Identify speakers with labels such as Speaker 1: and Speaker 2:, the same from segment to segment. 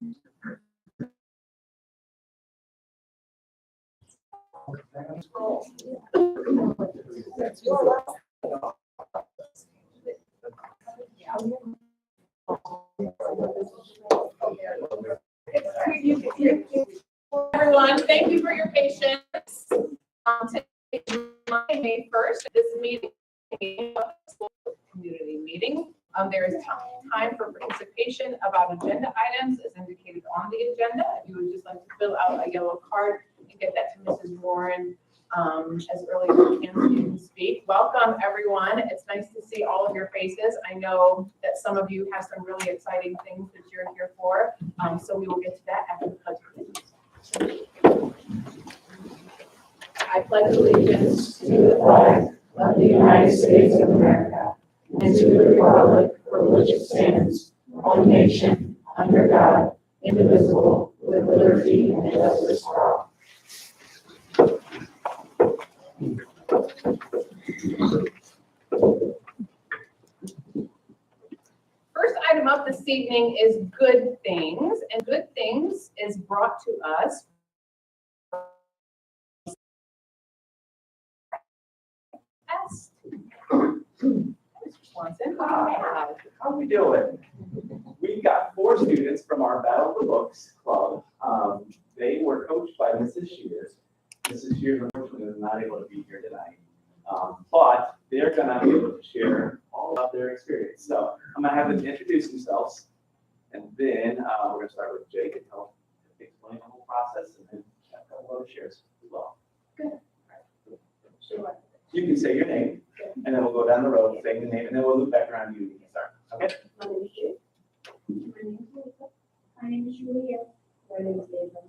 Speaker 1: Everyone, thank you for your patience. Today is May 1st. This meeting is a community meeting. There is time for participation about agenda items as indicated on the agenda. If you would just like to fill out a yellow card and get that to Mrs. Warren as early as you can so you can speak. Welcome, everyone. It's nice to see all of your faces. I know that some of you have some really exciting things that you're here for, so we will get to that after the pledge of allegiance. I pledge allegiance to the flag of the United States of America and to the republic for which it stands, one nation, under God, indivisible, with liberty and justice for all. First item up this evening is good things, and good things is brought to us Mr. Swanson.
Speaker 2: How we doing? We got 4 students from our Battle of the Books club. They were coached by Mrs. Shears. Mrs. Shears unfortunately is not able to be here tonight, but they're going to be able to share all about their experience. So I'm going to have them introduce themselves, and then we're going to start with Jake and tell him explain the whole process, and then have a couple of shares as well.
Speaker 1: Good. Sure.
Speaker 2: You can say your name, and then we'll go down the road, saying the name, and then we'll loop back around you and you can start. Okay?
Speaker 3: My name is Julia. My name is Julia. My name is Nathan.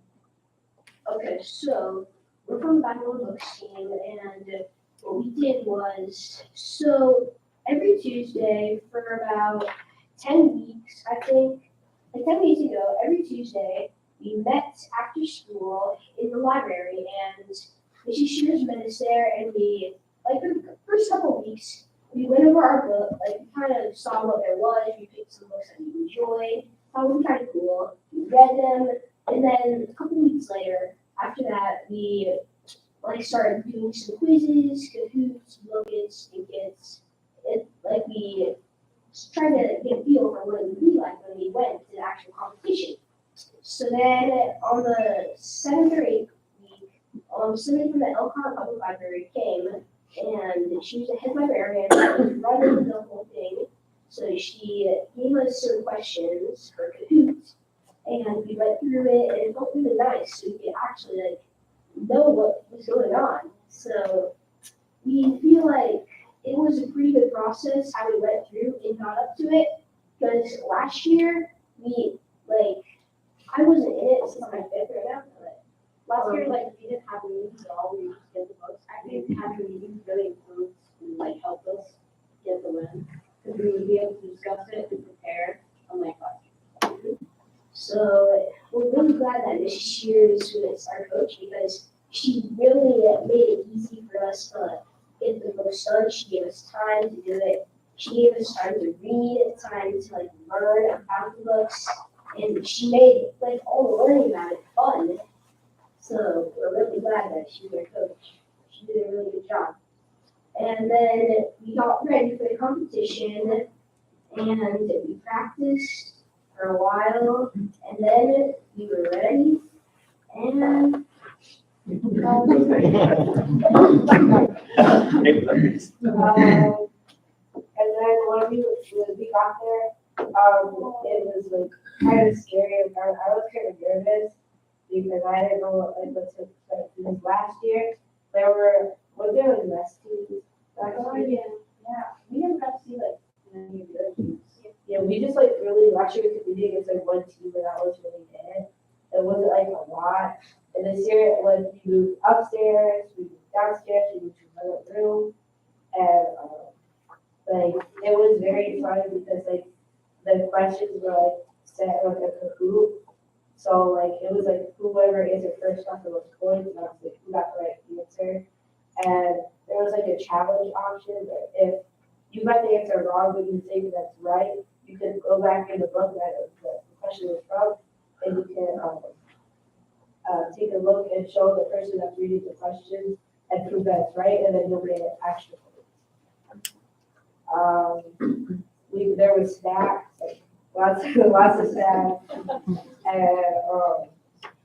Speaker 3: Okay, so we're from the Battle of the Books team, and what we did was, so every Tuesday for about 10 weeks, I think, like 10 weeks ago, every Tuesday, we met after school in the library, and Mrs. Shears met us there, and we, like the first couple of weeks, we went over our book, like we kind of saw what there was, we picked some books that we enjoyed, thought it was kind of cool, we read them, and then a couple of weeks later, after that, we like started doing some quizzes, Kahoots, Locus, Thinkits, like we tried to get a feel for what it would be like when we went to the actual competition. So then on the 7th or 8th week, somebody from the Elkhart Public Library came, and she was the head librarian that was running the whole thing. So she gave us some questions for Kahoots, and we went through it, and it felt really nice. So we could actually like know what was going on. So we feel like it was a pretty good process how we went through and got up to it. Because last year I wasn't in it since my 5th grade now, but last year we didn't have meetings at all. We just get the books. I think having meetings really improves and helped us get the win, because we would be able to discuss it and prepare unlike last year. So we're really glad that Mrs. Shears was our coach, because she really made it easy for us to get the books done. She gave us time to do it. She gave us time to read, time to learn about the books, and she made all the learning about it fun. So we're really glad that she was our coach. She did a really good job. And then we got ready for the competition, and we practiced for a while, and then we were ready, and and then when we got there, it was kind of scary. I was kind of nervous because I didn't know what to expect. Because last year there was less teams. We didn't have to see any of the other teams. Yeah, we just really last year we competed against one team, and that was really it. It wasn't a lot. And this year we moved upstairs, we moved downstairs, we moved to another room, and it was very fun because the questions were set a Kahoot. So it was whoever answered first got the most points, and obviously who got the right answer. And there was a challenge option that if you got the answer wrong, but you think that's right, you could go back in the book that the question was from,
Speaker 4: and you can, take a look and show the person that's reading the questions and prove that it's right, and then you'll get extra points. There was snacks, like, lots of snacks, and,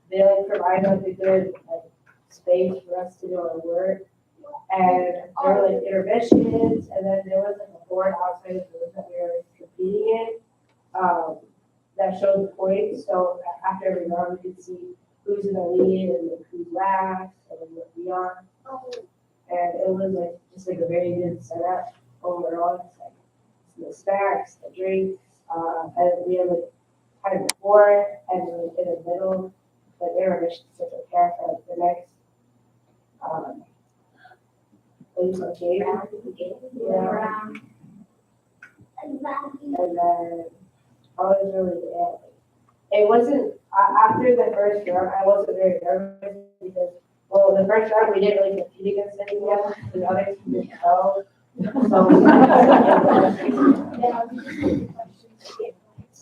Speaker 4: they like provide like a good like space for us to do our work. And there were like interventions, and then there was like a board outside of the room that we were competing in, that showed the points. So after every round, we could see who's in the lead and like, who's last and what we are. And it was like just like a very good setup overall. It's like the snacks, the drinks, and we had like kind of before and like in the middle, the interventions to prepare for like, the next. Yeah. And then I was really good. It wasn't, after the first round, I wasn't very nervous because, well, the first round we didn't really compete against anyone, the others didn't know. So it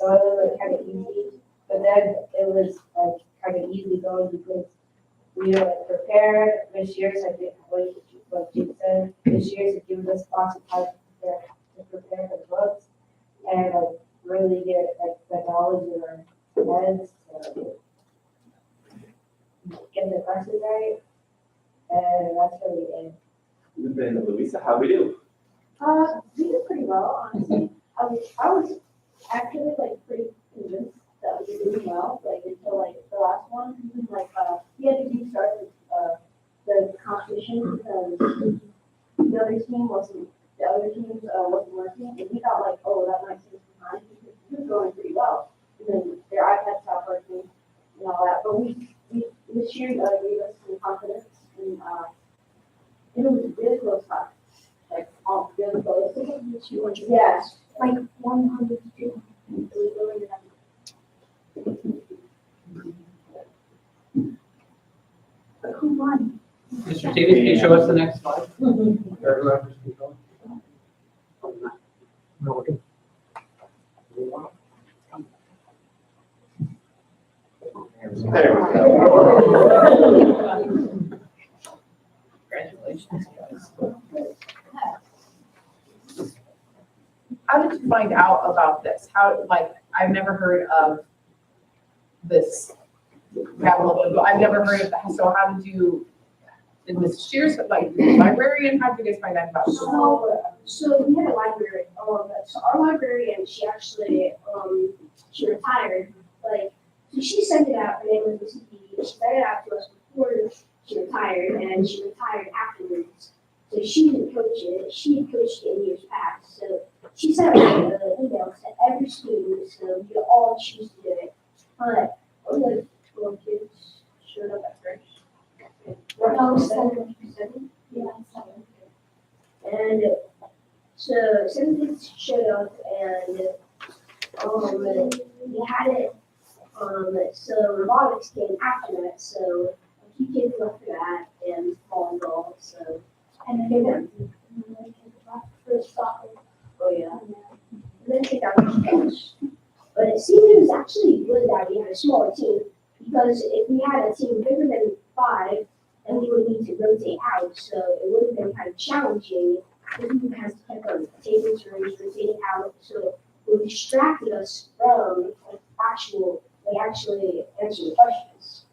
Speaker 4: was like kind of easy, but then it was like kind of easy going because we were like prepared. This year's, I think, like Jake said, this year's it gives us lots of time to prepare for the books and like really get like the knowledge in our heads to get the questions right. And that's really it.
Speaker 2: And then Louisa, how we do?
Speaker 3: We did pretty well, honestly. I was actually like pretty convinced that we were doing well, like until like the last one. Like we had to restart the competition because the other team wasn't working, and we thought like, oh, that might take some time because we were going pretty well. And then their iPad stopped working and all that. But we this year gave us some confidence, and it was really close talk. Like all really close. Yes, like 100 to 200. It was really good. Who won?
Speaker 5: Mr. Davis, can you show us the next slide? Or whoever's controlling. No, we can.
Speaker 2: There we go.
Speaker 5: Congratulations, guys.
Speaker 1: How did you find out about this? How, like, I've never heard of this. I've never heard of that. So how did you, did Mrs. Shears, like, the librarian, how did you guys find out about it?
Speaker 3: So we had a library. So our librarian, she actually she retired. Like, so she sent it out. Her name was Mrs. B. She sent it out to us before she retired, and she retired afterwards. So she didn't coach it. She had coached it in years past. So she sent out emails to every student, so we could all choose to do it. But only like 12 kids showed up at first. No, 7. Yeah, 7. And so 7 kids showed up, and we had it. So robotics came after that. So a few kids left for that, and volleyball. So and then first soccer. Oh yeah. And then take our bench. But it seemed it was actually good that we had a smaller team, because if we had a team bigger than 5, then we would need to rotate out. So it would have been kind of challenging if we would have to keep on taking turns, rotating out. So it distracted us from like, actually answering questions.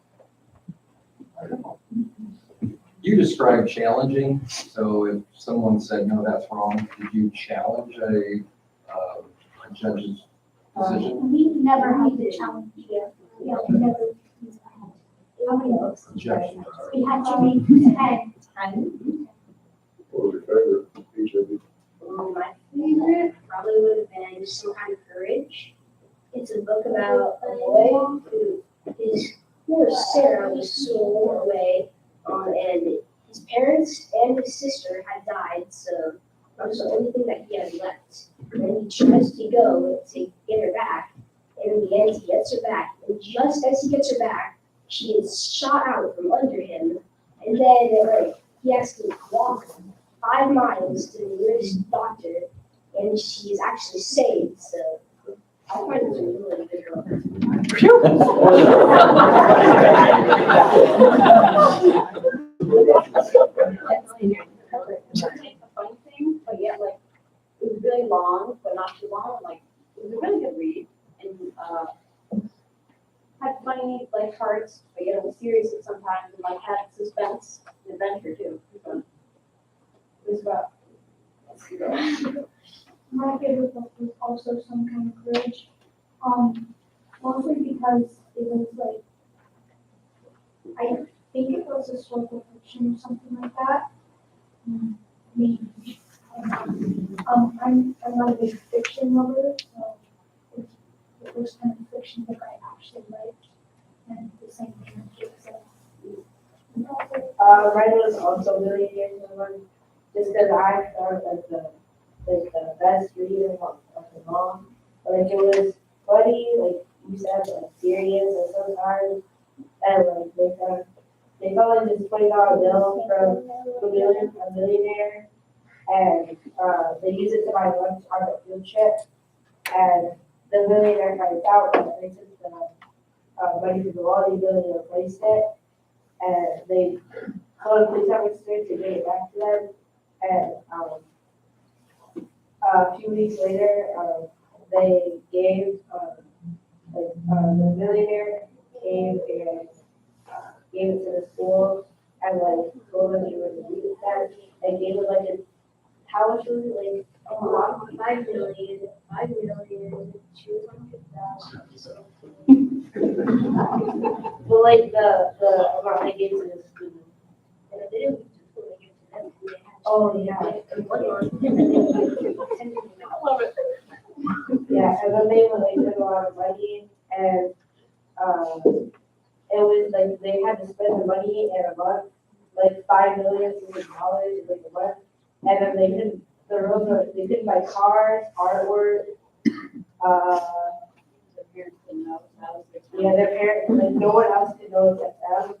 Speaker 6: You described challenging, so if someone said, no, that's wrong, did you challenge a judge's decision?
Speaker 3: We never had to challenge. Yeah, we never. How many books?
Speaker 6: Objection.
Speaker 3: We had to read 10.
Speaker 7: What was your favorite feature?
Speaker 3: My favorite probably would have been Some Kind of Courage. It's a book about a boy who his horse Sarah was stolen away, and his parents and his sister had died, so that was the only thing that he had left. And he tries to go to get her back, and in the end he gets her back, and just as he gets her back, she is shot out from under him, and then he has to walk 5 miles to the nearest doctor, and she is actually saved. So I find this a really good book.
Speaker 4: It's a funny thing, but yet like, it was really long, but not too long, like, it was a really good read, and, had funny, like, parts, but yet it was serious at sometimes, and like, had suspense and adventure too. It was about, let's see,
Speaker 8: My favorite book was also Some Kind of Courage. Mostly because it was like, I think it was historical fiction or something like that. Maybe. I'm not a big fiction lover, so it's the first kind of fiction book I actually liked. And the same thing with Jake said.
Speaker 4: mine was also really interesting one, just because I felt like the best reader of the mom. Like it was funny, like you said, like serious and sometimes, and like they felt like this $20 bill from a millionaire, and they use it to buy lunch on a field trip, and the millionaire finds out that they took the money from the Wally building and replaced it, and they called the police officer to get it back to them, and a few weeks later, they gave, the millionaire came and gave it to the school and like told them they were to use that and gave it like a, how much was it, like a lot, 5 million, 200,000. Well, like the amount they gave to the student. And they didn't just give to them. Oh, yeah.
Speaker 1: I love it.
Speaker 4: Yeah, and then they took a lot of money and, it was like, they had to spend the money in a month, like $5 million in like a month. And then they couldn't buy cars, artwork, yeah, their parents, like no one else could know except them.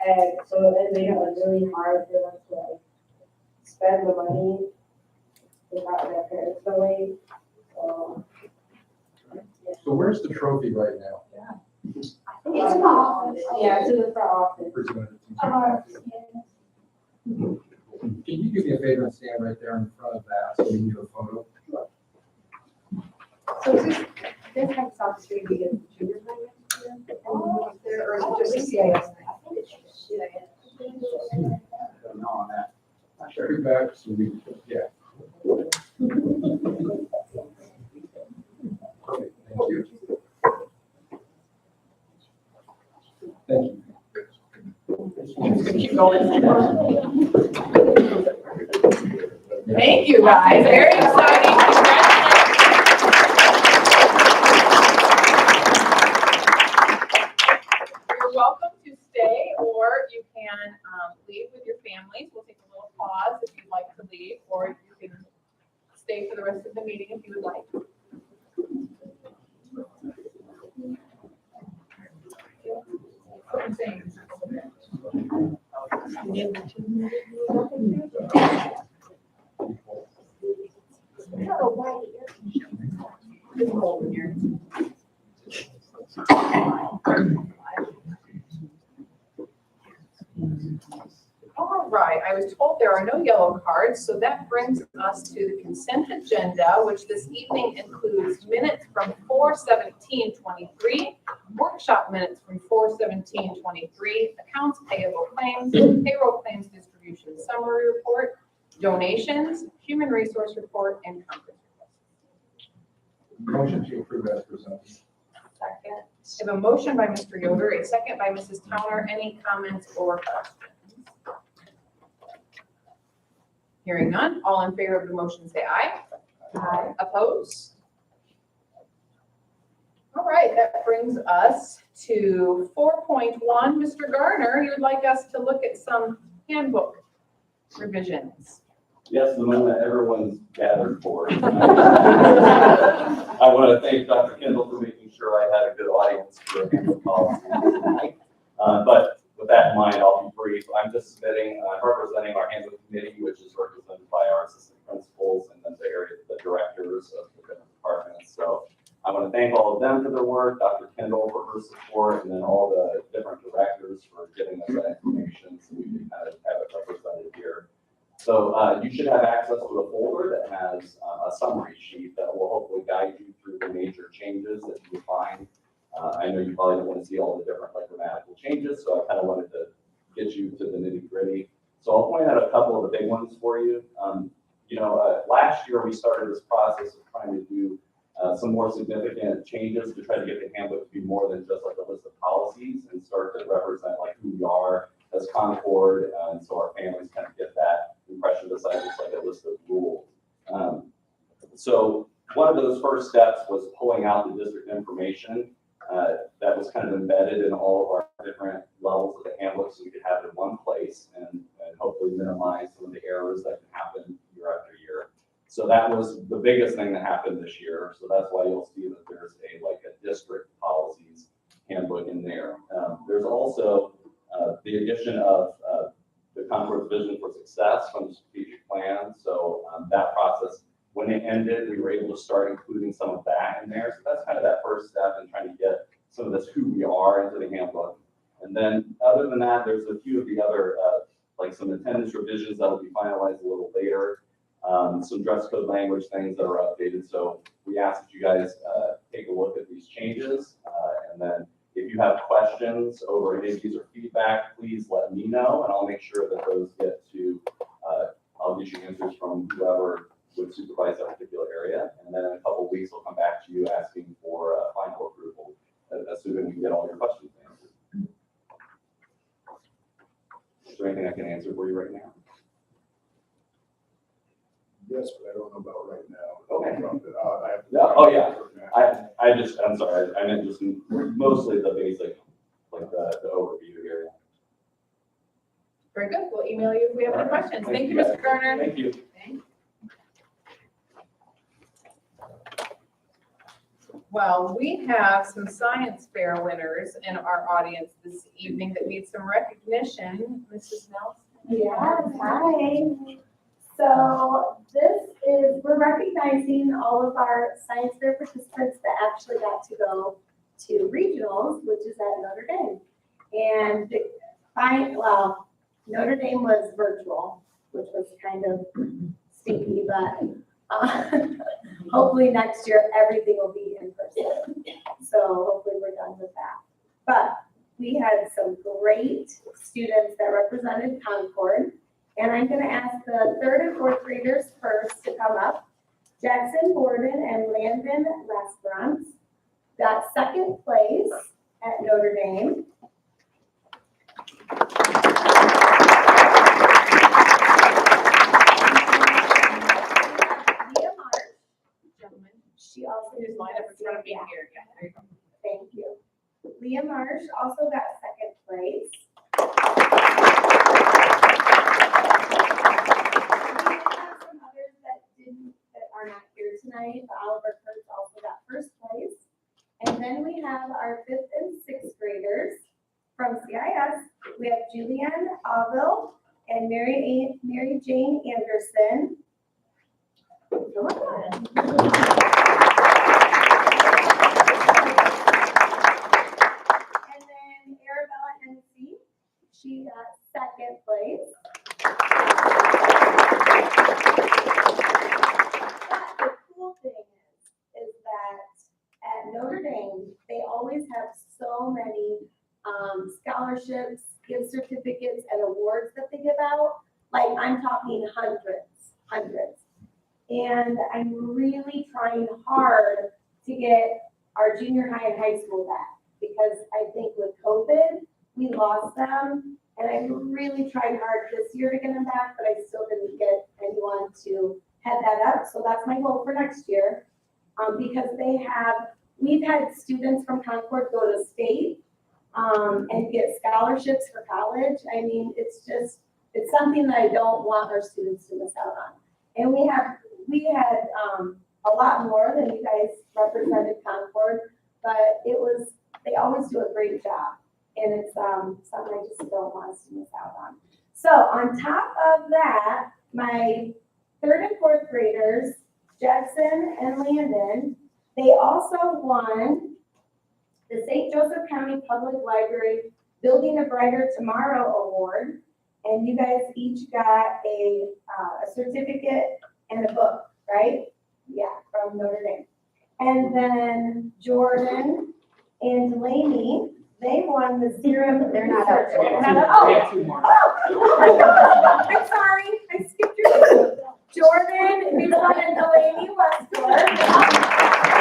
Speaker 4: And so it made it like really hard for them to like spend the money without their parents knowing. So,
Speaker 6: So where's the trophy right now?
Speaker 8: It's in the office.
Speaker 4: yeah, it's in the front office.
Speaker 6: Presented to
Speaker 8: Of our,
Speaker 6: you. Can you do me a favor and stand right there in front of that so we can do a photo?
Speaker 9: So is this have this opportunity to get the junior high next year? And there, or is it just a CIS thing?
Speaker 2: Don't know on that. Not sure.
Speaker 6: Turn back so we, yeah. Perfect, thank you. Thank you.
Speaker 1: Keep going. Thank you, guys. Very exciting. You're welcome to stay, or you can leave with your families. We'll take a little pause if you'd like to leave, or you can stay for the rest of the meeting if you would like. All right, I was told there are no yellow cards, so that brings us to the consent agenda, which this evening includes minutes from 4/17/23, workshop minutes from 4/17/23, accounts payable claims, payroll claims distribution summary report, donations, human resource report, and conference request.
Speaker 6: Motion to approve as presented.
Speaker 1: Second. I have a motion by Mr. Yoder, a second by Mrs. Towner. Any comments or questions? Hearing none, all in favor of the motion say aye. Aye. Opposed? All right, that brings us to 4.1. Mr. Garner, you'd like us to look at some handbook revisions.
Speaker 2: Yes, the one that everyone's gathered for. I want to thank Dr. Kendall for making sure I had a good audience for a handbook policy tonight. But with that in mind, I'll be brief. I'm just submitting, representing our handbook committee, which is represented by our assistant principals and then the directors of the different departments. So I want to thank all of them Glenn for their work, Dr. Kendall for her support, and then all the different directors for giving us that information so we can kind of have it represented here. So you should have access to a folder that has a summary sheet that will hopefully guide you through the major changes that you find. I know you probably don't want to see all the different like grammatical changes, so I kind of wanted to get you to the nitty gritty. So I'll point out a couple of the big ones for you. Last year we started this process of trying to do some more significant changes to try to get the handbook to be more than just like a list of policies and start to represent like who we are as Concord, and so our families kind of get that impression besides just like a list of rules. So one of those first steps was pulling out the district information that was kind of embedded in all of our different levels of the handbook so we could have it in one place and hopefully minimize some of the errors that can happen year after year. So that was the biggest thing that happened this year. So that's why you'll see that there's a district policies handbook in there. There's also the addition of the Concord's vision for success from the strategic plan. So that process, when it ended, we were able to start including some of that in there. So that's kind of that first step in trying to get some of this who we are into the handbook. And then other than that, there's a few of the other, like some attendance revisions that will be finalized a little later. Some dress code language things that are updated. So we ask that you guys take a look at these changes. And then if you have questions over any of these or feedback, please let me know and I'll make sure that those get to, I'll get you answers from whoever would supervise that particular area. And then in a couple of weeks, we'll come back to you asking for final approval, assuming we get all your questions answered. Is there anything I can answer for you right now?
Speaker 7: Yes, but I don't know about right now.
Speaker 2: Okay.
Speaker 7: I have to.
Speaker 2: Yeah, oh, yeah. I'm sorry, I meant just mostly the basic, like the overview here.
Speaker 1: Very good. We'll email you if we have any questions. Thank you,
Speaker 2: guys.
Speaker 1: Mr. Garner.
Speaker 2: Thank you.
Speaker 1: Well, we have some science fair winners in our audience this evening that need some recognition. Mrs. Nelson?
Speaker 10: Yes, hi. So we're recognizing all of our science fair participants that actually got to go to regionals, which is at Notre Dame. And Notre Dame was virtual, which was kind of stinky, but hopefully next year everything will be in person. So hopefully we're done with that. But we had some great students that represented Concord. And I'm going to ask the 3rd and 4th graders first to come up. Jackson Borden and Landon Lesbrunts got 2nd place at Notre Dame. Leah Marsh,
Speaker 1: Gentlemen,
Speaker 10: she also
Speaker 1: just line up in front of me here. Yeah, there you go.
Speaker 10: Thank you. Leah Marsh also got 2nd place. Some others that are not here tonight, but Oliver Kurtz also got 1st place. And then we have our 5th and 6th graders from CIS. We have Julianne Avil and Mary Jane Anderson. Come on. And then Arabella Hennessy, she got 2nd place. But the cool thing is that at Notre Dame, they always have so many scholarships, gift certificates, and awards that they give out. Like, I'm talking hundreds. And I'm really trying hard to get our junior high and high school back because I think with COVID, we lost them. And I really tried hard this year to get them back, but I still didn't get anyone to head that up. So that's my goal for next year. Because we've had students from Concord go to state and get scholarships for college. I mean, it's something that I don't want our students to miss out on. And we had a lot more than you guys represented Concord, but they always do a great job. And it's something I just don't want us to miss out on. So on top of that, my 3rd and 4th graders, Jackson and Landon, they also won St. Joseph County Public Library Building a Brighter Tomorrow Award. And you guys each got a certificate and a book, right? Yeah, from Notre Dame. And then Jordan and Delaney, they won the serum.
Speaker 9: They're not up.
Speaker 10: They're not up.
Speaker 5: We have two more.
Speaker 10: I'm sorry, I skipped your name. Jordan, Newton, and Delaney Westford.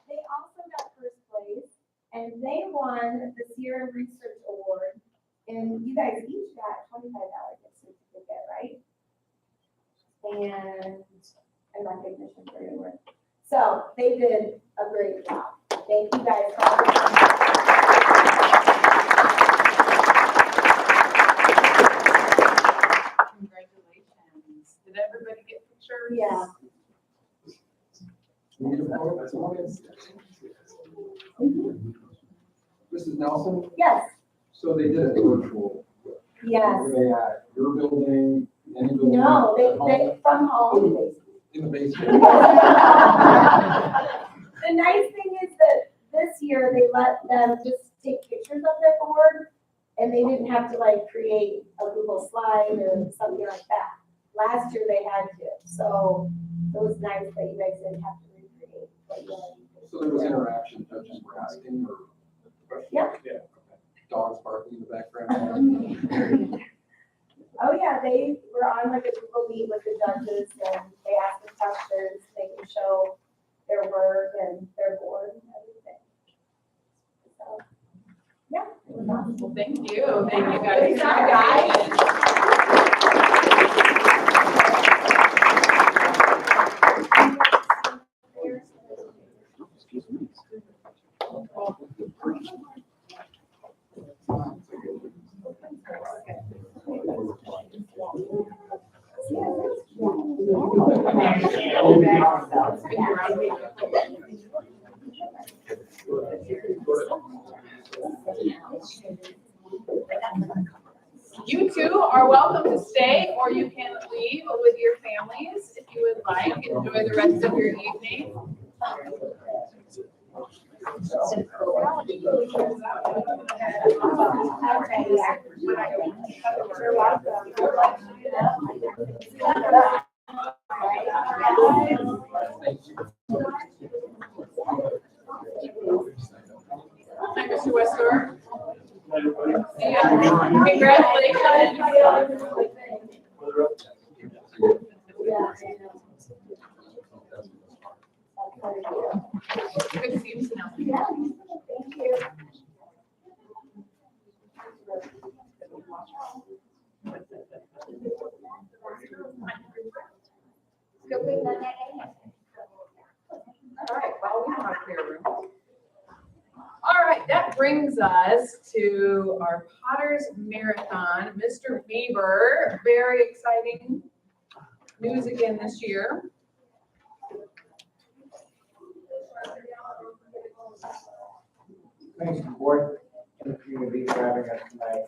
Speaker 10: They also got first place, and they won the Sierra Research Award. And you guys each got $25 gift certificate, right? And recognition for your work. So they did a great job. Thank you guys for all your
Speaker 1: Congratulations. Did everybody get pictures?
Speaker 10: Yeah.
Speaker 6: Mrs. Nelson,
Speaker 10: Yes,
Speaker 6: so they did it virtual.
Speaker 10: yes.
Speaker 6: Were they at your building, any building?
Speaker 10: No,
Speaker 6: at home?
Speaker 10: they from home.
Speaker 6: In the basement.
Speaker 10: The nice thing is that this year they let them just take pictures of their board and they didn't have to like create a Google slide or something like that. Last year they had to, so it was nice that you guys didn't have to recreate what you already did.
Speaker 6: So there was interaction, judges were asking or questions?
Speaker 10: Yeah.
Speaker 6: Yeah. Dogs barking in the background.
Speaker 10: Oh yeah, they were on like a Google Meet with the judges and they asked them questions, they can show their work and their board and everything. So, yeah. It was awesome.
Speaker 1: Well, thank you. Thank you guys.
Speaker 10: Good job, guys.
Speaker 1: You two are welcome to stay, or you can leave with your families if you would like. Enjoy the rest of your evening.
Speaker 10: You're welcome.
Speaker 1: Hi, Mr. Westler. Yeah, congratulations. Good to see you, Janelle.
Speaker 10: Yeah, thank you.
Speaker 1: All right, well, we don't have clear room. All right, that brings us to our Potter's Marathon. Mr. Bieber, very exciting news again this year.
Speaker 11: Thanks to the board and the community for having us tonight.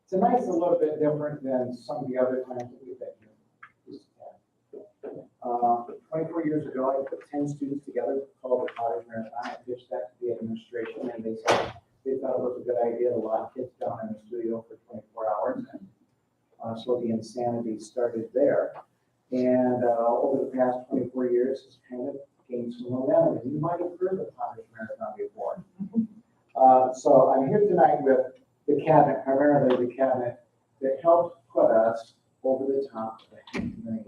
Speaker 11: Tonight's a little bit different than some of the other times that we've been here. 24 years ago, I put 10 students together called the Potter's Marathon. I pitched that to the administration and they said they thought it was a good idea to lock kids down in the studio for 24 hours. And so the insanity started there. And over the past 24 years, it's kind of gained some momentum. And you might have heard of the Potter's Marathon before. So I'm here tonight with the cabinet, primarily the cabinet that helped put us over the top of $500,000.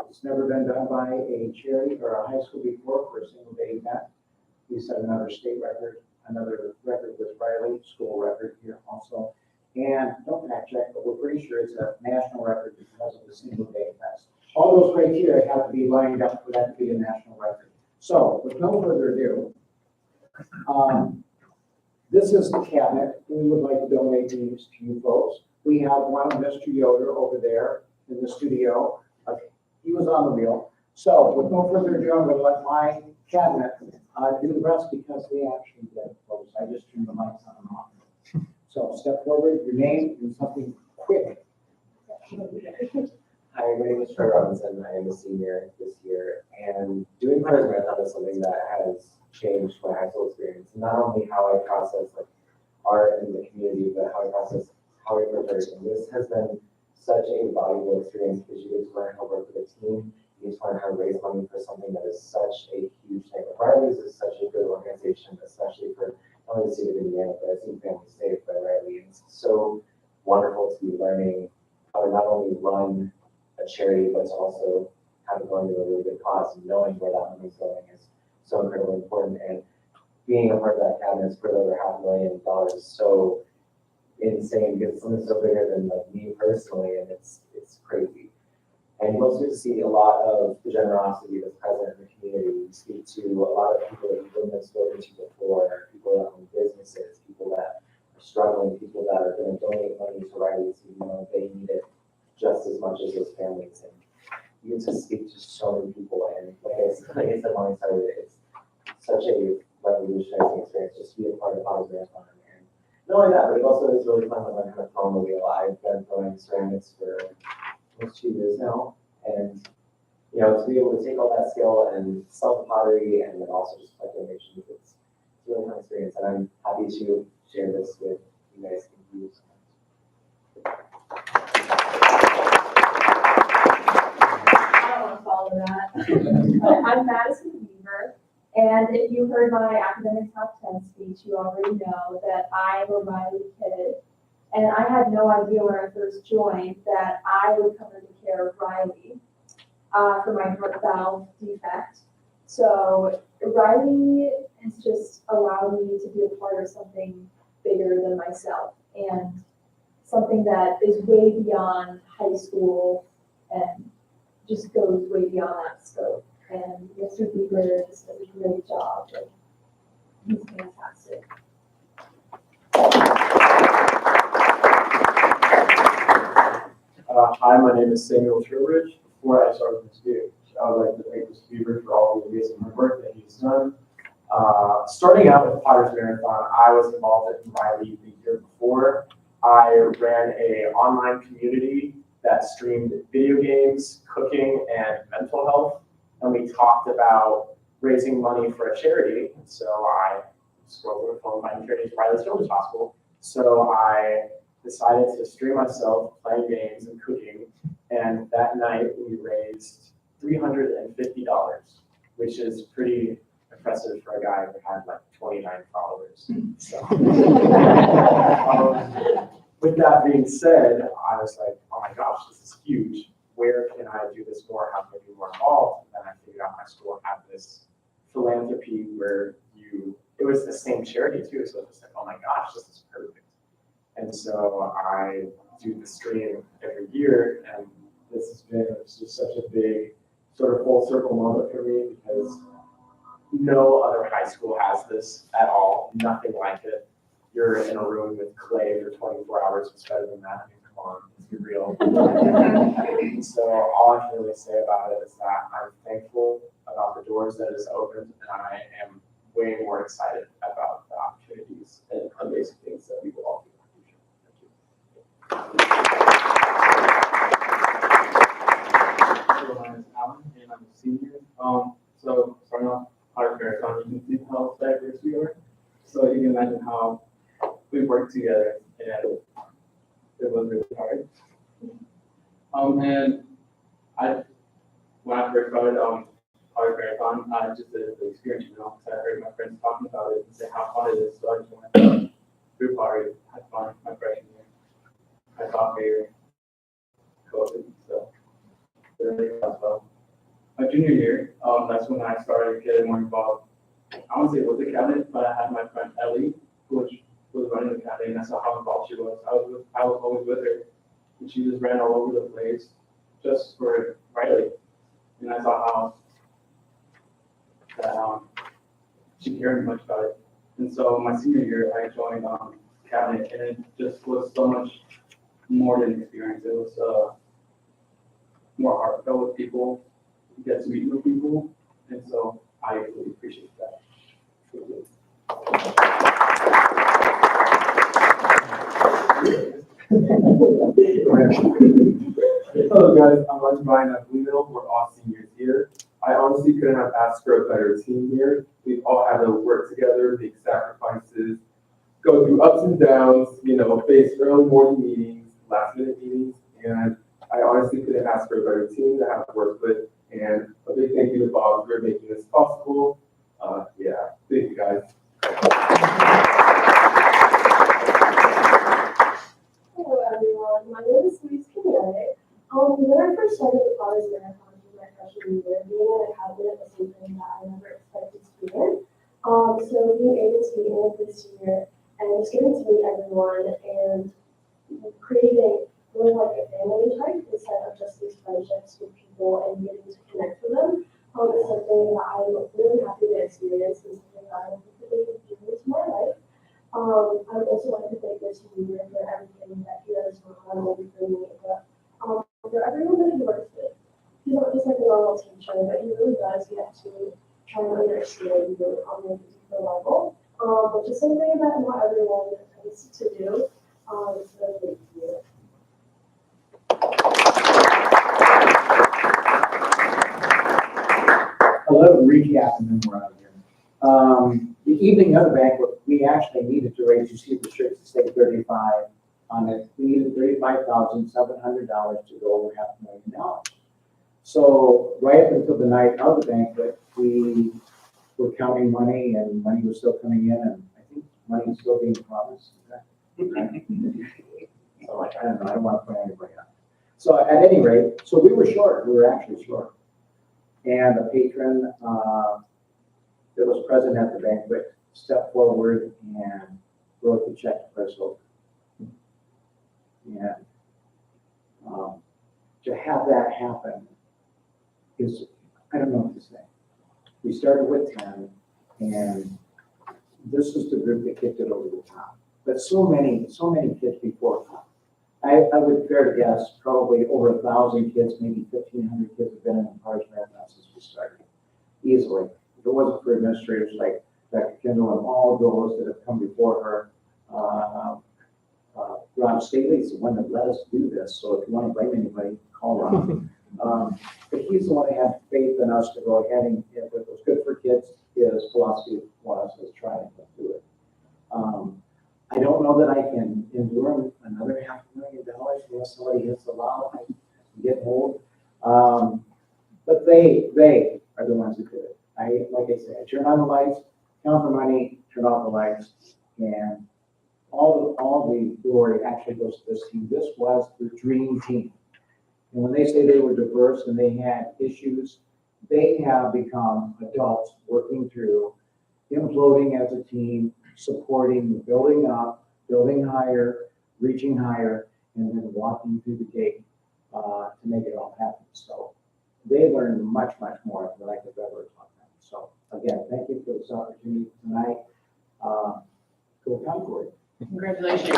Speaker 11: It's never been done by a charity or a high school before for a single day event. We set another state record, another record with Riley, school record here also. And don't fact check, but we're pretty sure it's a national record because of the single day events. All those criteria have to be lined up for that to be a national record. So with no further ado, this is the cabinet. We would like to donate these to you folks. We have one of Mr. Yoder over there in the studio. He was on the wheel. So with no further ado, I'm going to let my cabinet do the rest because they actually did it, folks. I just turned the mics on and off. So step forward, your name, and something quick.
Speaker 12: Hi, my name is Troy Robinson. I am a senior this year, and doing Potter's Marathon is something that has changed my high school experience. Not only how I process like art in the community, but how I process how I prepare. And this has been such a valuable experience because you get to learn how to work with a team. You get to learn how to raise money for something that is such a huge thing. Riley's is such a good organization, especially for not only the state of Indiana, but I've seen families saved by Riley. And it's so wonderful to be learning how to not only run a charity, but to also have it going to a really good cause and knowing where that money is going is so incredibly important. And being a part of that cabinet for over $500,000 is so insane because it's something so bigger than like me personally, and it's crazy. And you also get to see a lot of the generosity that's present in the community. You speak to a lot of people that you wouldn't have spoken to before, people that own businesses, people that are struggling, people that are going to donate money to Riley's, even though they need it just as much as those families. And you get to speak to so many people. And like I said when I started, it's such a revolutionary experience just to be a part of Potter's Marathon. And not only that, but it also is really fun to learn how to throw on the wheel. I've been throwing ceramics for almost 2 years now. And you know, to be able to take all that skill and sell the pottery and then also just collect donations, it's a really fun experience. And I'm happy to share this with you guys. Thank you so much.
Speaker 13: I don't want to follow that. But I'm Madison Weaver, and if you heard my academic top 10 speech, you already know that I'm a Riley kid. And I had no idea when I first joined that I would come into care of Riley for my heart valve defect. So Riley has just allowed me to be a part of something bigger than myself and something that is way beyond high school and just goes way beyond that scope. And Mr. Bieber just does a great job. And he's fantastic.
Speaker 11: Hi, my name is Samuel Trowbridge. Before I start with this speech, I would like to thank Mr. Beaver for all the amazing work that he's done. Starting out with Potter's Marathon, I was involved in Riley the year before. I ran an online community that streamed video games, cooking, and mental health. And we talked about raising money for a charity. So I scrolled through the phone, finding charities, Riley's Children's Hospital. So I decided to stream myself playing games and cooking. And that night we raised $350, which is pretty impressive for a guy who had like 29 followers. So, with that being said, I was like, oh my gosh, this is huge. Where can I do this more? How can I be more involved? And then I figured out my school had this philanthropy where it was the same charity too. So it was like, oh my gosh, this is perfect. And so I do the stream every year, and this has been just such a big sort of full circle moment for me because no other high school has this at all, nothing like it. You're in a room with clay for 24 hours, it's better than that. I mean, come on, let's be real. So all I can really say about it is that I'm thankful about the doors that it has opened, and I am way more excited about the opportunities and amazing things that we will all do.
Speaker 14: My name is Alan, and I'm a senior. So starting off Potter's Marathon, you can see how diverse we are. So you can imagine how we worked together, and it was really hard. And when I first started Potter's Marathon, I just did the experience, because I heard my friends talking about it and say how fun it is. So I just went through pottery, had fun my freshman year. I thought favorite COVID, so really well. My junior year, that's when I started getting more involved. I wouldn't say it was the cabinet, but I had my friend Ellie, which was running the cabinet, and I saw how involved she was. I was always with her, and she just ran all over the place just for Riley. And I saw how she cared much about it. And so my senior year, I joined cabinet, and it just was so much more than experience. It was more heartfelt with people. You get to meet new people, and so I really appreciate that.
Speaker 15: Hello guys, I'm Ryan Aquino. We're all seniors here. I honestly couldn't have asked for a better team here. We've all had to work together, make sacrifices, go through ups and downs, face early morning meetings, last minute meetings, and I honestly couldn't ask for a better team to have worked with. And a big thank you to Bob for making this possible. Yeah, thank you guys.
Speaker 13: Hello everyone, my name is Louise Kinney. When I first started the College Marathon in my freshman year, being an academic was something that I never expected to be in. So being able to be in it this year and just getting to meet everyone and creating more like a family type instead of just these friendships with people and getting to connect with them is something that I'm really happy to experience and something that I hope to do into my life. I would also like to thank this year for everything that he does not only for me, but for everyone that he works with. He's not just like a normal teacher, but he really does get to try and understand you on a deeper level, which is something that not everyone tends to do. So thank you.
Speaker 11: A little recap and then we're out of here. The evening of the banquet, we actually needed to raise, you see the shirts that say 35 on it. We needed $35,700 to go over $500,000. So right up until the night of the banquet, we were counting money and money was still coming in and I think money is still being promised. So like, I don't know, I don't want to put anybody on. So at any rate, so we were short, we were actually short. And a patron that was present at the banquet stepped forward and wrote the check for us over. And to have that happen is, I don't know what to say. We started with 10, and this is the group that kicked it over the top. But so many kids before. I would dare to guess probably over 1,000 kids, maybe 1,500 kids have been in the College Marathon since we started, easily. If it wasn't for administrators like Dr. Kendall and all those that have come before her, Rob Staley is the one that let us do this, so if you want to blame anybody, call Rob. But he's the one that had faith in us to go ahead and if it was good for kids, his philosophy was try and do it. I don't know that I can endure another $500,000 unless somebody hits the law and get old. But they are the ones who did it. Like I said, I turn on the lights, count the money, turn off the lights, and all the glory actually goes to this team. This was the dream team. And when they say they were diverse and they had issues, they have become adults working through, imploding as a team, supporting, building up, building higher, reaching higher, and then walking through the gate to make it all happen. So they learned much, much more than I could ever taught them. So again, thank you for this opportunity tonight. Go Concord.
Speaker 1: Congratulations.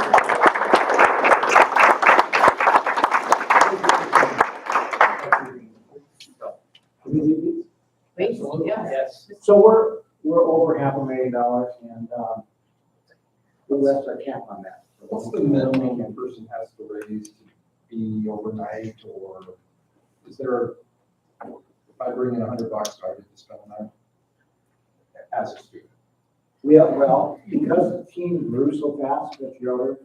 Speaker 1: Please, yes.
Speaker 11: So we're over $500,000 and the rest are capped on that.
Speaker 6: What's the minimum a person has to raise to be overnight, or is there, if I bring in $100, do I get to spend the night as a student?
Speaker 11: Well, because the team grew so fast, Mr. Yoder,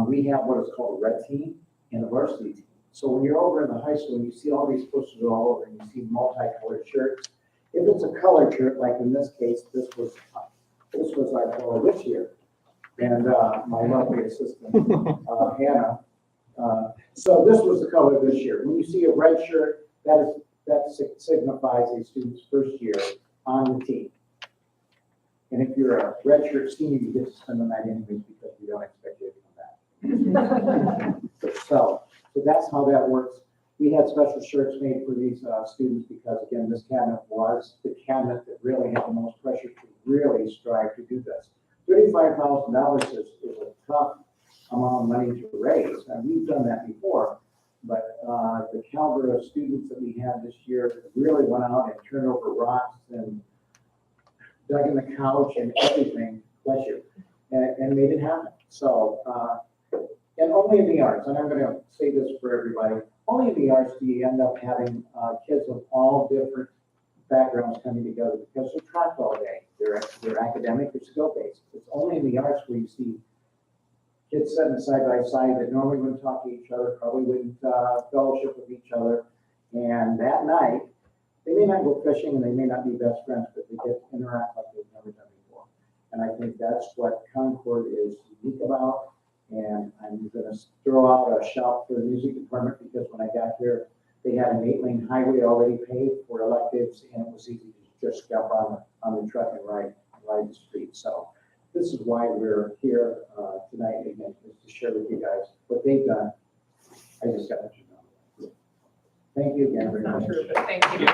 Speaker 11: we have what is called a red team and a varsity team. So when you're over in the high school and you see all these posters all over and you see multicolored shirts, if it's a colored shirt, like in this case, this was our color this year. And my lovely assistant, Hannah. So this was the color this year. When you see a red shirt, that signifies a student's first year on the team. And if you're a red shirt senior, you get to spend the night anyways because we don't expect you to come back. So that's how that works. We had special shirts made for these students because, again, this cabinet was the cabinet that really had the most pressure to really strive to do this. $35,000 is a tough amount of money to raise, and we've done that before. But the caliber of students that we had this year really went out and turned over rocks and dug in the couch and everything, bless you, and made it happen. So, and only in the arts, and I'm going to say this for everybody, only in the arts do you end up having kids of all different backgrounds coming together because they're trapped all day. They're academic or skill-based. It's only in the arts where you see kids sitting side by side that normally wouldn't talk to each other, probably wouldn't fellowship with each other. And that night, they may not go fishing and they may not be best friends, but they get to interact like they've never done before. And I think that's what Concord is unique about. And I'm going to throw out a shout for the music department because when I got here, they had an 8-lane highway already paved for electives, and it was easy to just jump on the truck and ride the street. So this is why we're here tonight again, is to share with you guys what they've done. I just got to let you know. Thank you again very much.
Speaker 1: Thank you.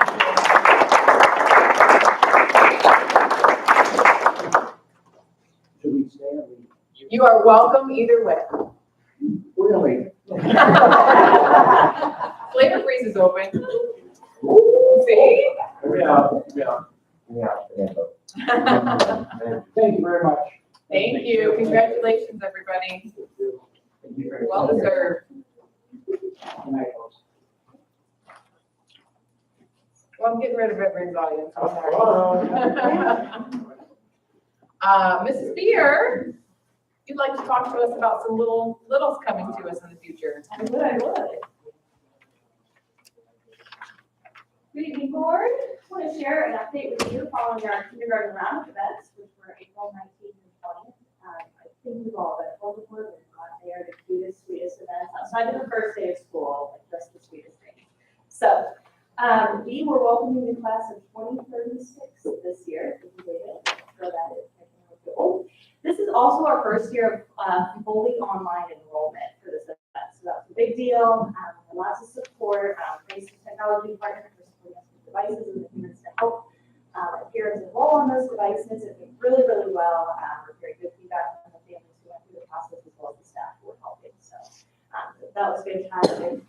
Speaker 11: Should we stay or leave?
Speaker 1: You are welcome either way.
Speaker 11: We're gonna leave.
Speaker 1: Flavor Freeze is open. See?
Speaker 11: Yeah. Thank you very much.
Speaker 1: Thank you. Congratulations, everybody. Well deserved.
Speaker 11: Good night, folks.
Speaker 1: Well, I'm getting rid of everyone's audience. I'm sorry. Mrs. Beer, you'd like to talk to us about some littles coming to us in the future.
Speaker 13: I would. Good evening, board. I want to share an update with you following our kindergarten round events, which were April 19th and 20th. I think we've all been told before, but they are the cutest, sweetest events outside of the first day of school, like just the sweetest thing. So we were welcoming the class of 2036 this year. This is also our first year of fully online enrollment for this event. So that's a big deal. Lots of support, thanks to technology partners for supporting us with devices and the humans to help parents enroll on those devices. It went really, really well. We're very good feedback from the families who went through the process as well as the staff who were helping. So that was fantastic.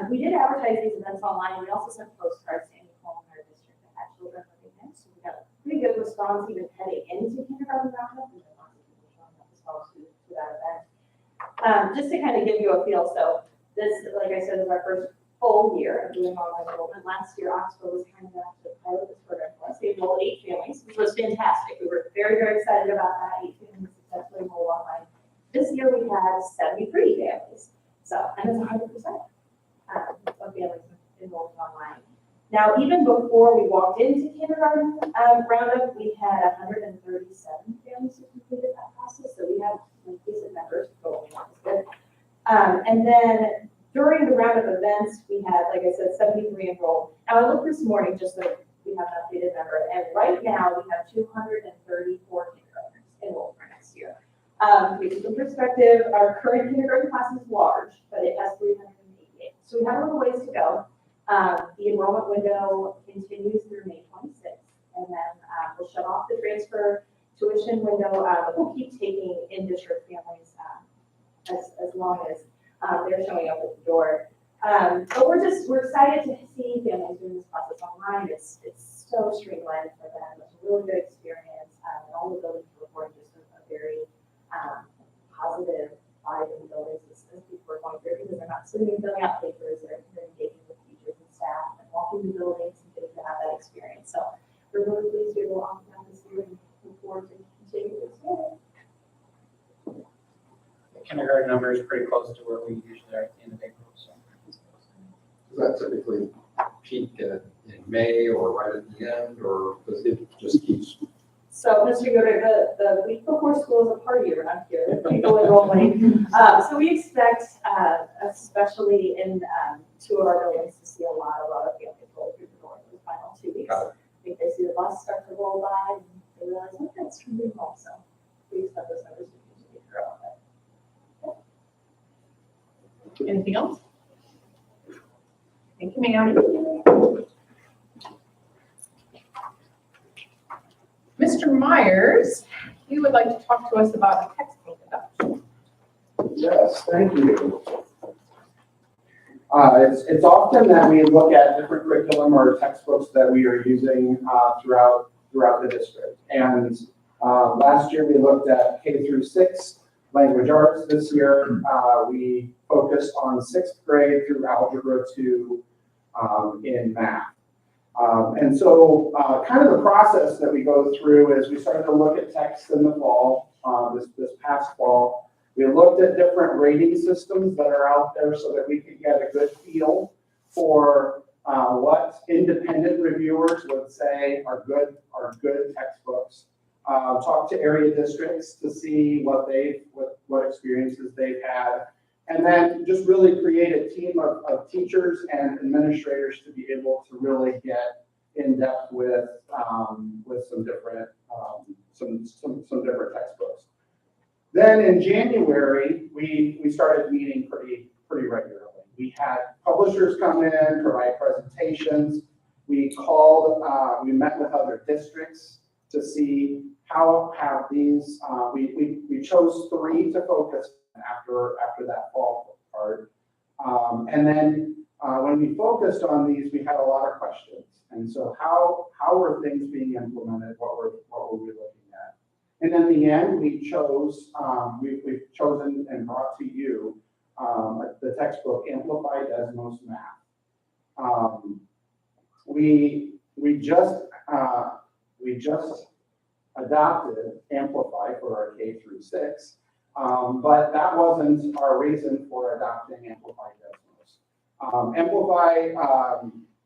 Speaker 13: We did advertise these events online. We also sent postcards to any home in our district that had children living there. So we got a pretty good response even heading into kindergarten roundup. We had lots of people showing up as well to that event. Just to kind of give you a feel, so this, like I said, is our first full year of doing online enrollment. Last year, Oxford was kind enough to pilot this program for us. They enrolled 8 families, which was fantastic. We were very, very excited about that. 8 families successfully enrolled online. This year, we had 73 families. So, and it's 100% of families enrolled online. Now, even before we walked into kindergarten roundup, we had 137 families who completed that process. So we have decent numbers going on. Good. And then during the round of events, we had, like I said, 73 enrolled. Now I looked this morning just so we have an updated number, and right now we have 234 kindergartners enrolled for next year. To give you some perspective, our current kindergarten class is large, but it has 388. So we have a little ways to go. The enrollment window continues through May 26th, and then we'll shut off the transfer tuition window. We'll keep taking in-district families as long as they're showing up at the door. But we're excited to see families doing this process online. It's so streamlined for them. It's a really good experience. And all the buildings report just a very positive vibe in the buildings as people are going through, because they're not sitting and filling out papers. They're engaging with teachers and staff and walking the buildings and getting to have that experience. So we're really pleased to be able to offer that this year and look forward to continuing to expand.
Speaker 5: The kindergarten number is pretty close to where we usually are at the end of April. So.
Speaker 6: Does that typically peak in May or right at the end, or does it just keeps?
Speaker 13: So, Mr. Yoder, the week before school is a party around here. People enrolling. So we expect, especially in 2 of our buildings, to see a lot of families roll through the door for the final 2 weeks. I think they see the bus start to roll by and they realize, oh, that's from your home. So we expect those numbers to continue to grow.
Speaker 1: Anything else? Thank you, ma'am. Mr. Myers, you would like to talk to us about a textbook adoption.
Speaker 11: Yes, thank you. It's often that we look at different curriculum or textbooks that we are using throughout the district. And last year we looked at K through 6 language arts this year. We focused on 6th grade through Algebra 2 in math. And so kind of the process that we go through is we started to look at text in the fall, this past fall. We looked at different rating systems that are out there so that we could get a good feel for what independent reviewers would say are good textbooks. Talk to area districts to see what experiences they've had, and then just really create a team of teachers and administrators to be able to really get in depth with some different textbooks. Then in January, we started meeting pretty regularly. We had publishers come in, provide presentations. We met with other districts to see how have these, we chose 3 to focus on after that fall part. And then when we focused on these, we had a lot of questions. And so how were things being implemented? What were we looking at? And in the end, we chose, we've chosen and brought to you the textbook Amplify Desmos Math. We just adopted Amplify for our K through 6, but that wasn't our reason for adopting Amplify Desmos. Amplify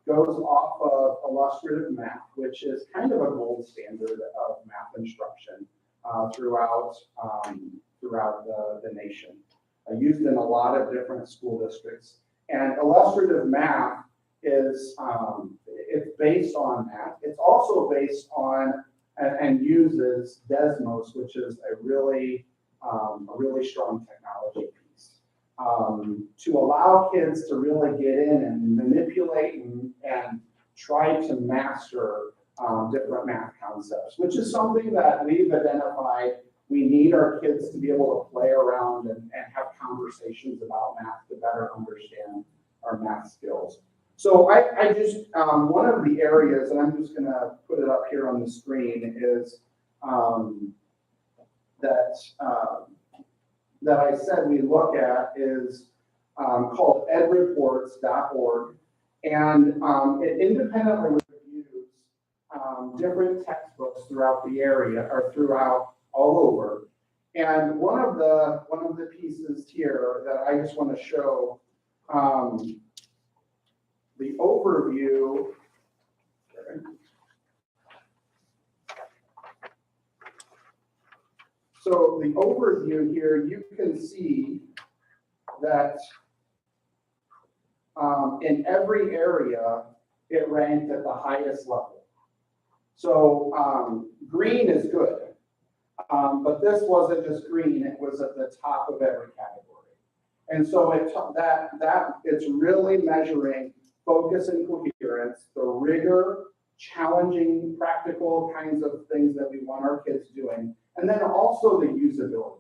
Speaker 11: goes off of illustrative math, which is kind of a gold standard of math instruction throughout the nation. Used in a lot of different school districts. And illustrative math is it's based on math. It's also based on and uses Desmos, which is a really strong technology piece, to allow kids to really get in and manipulate and try to master different math concepts, which is something that we've identified. We need our kids to be able to play around and have conversations about math to better understand our math skills. So I just, one of the areas, and I'm just gonna put it up here on the screen, is that I said we look at is called edreports.org, and it independently reviews different textbooks throughout the area or throughout all over. And one of the pieces here that I just want to show, the overview. So the overview here, you can see that in every area, it ranked at the highest level. So green is good. But this wasn't just green, it was at the top of every category. And so it's really measuring focus and coherence, the rigor, challenging, practical kinds of things that we want our kids doing, and then also the usability.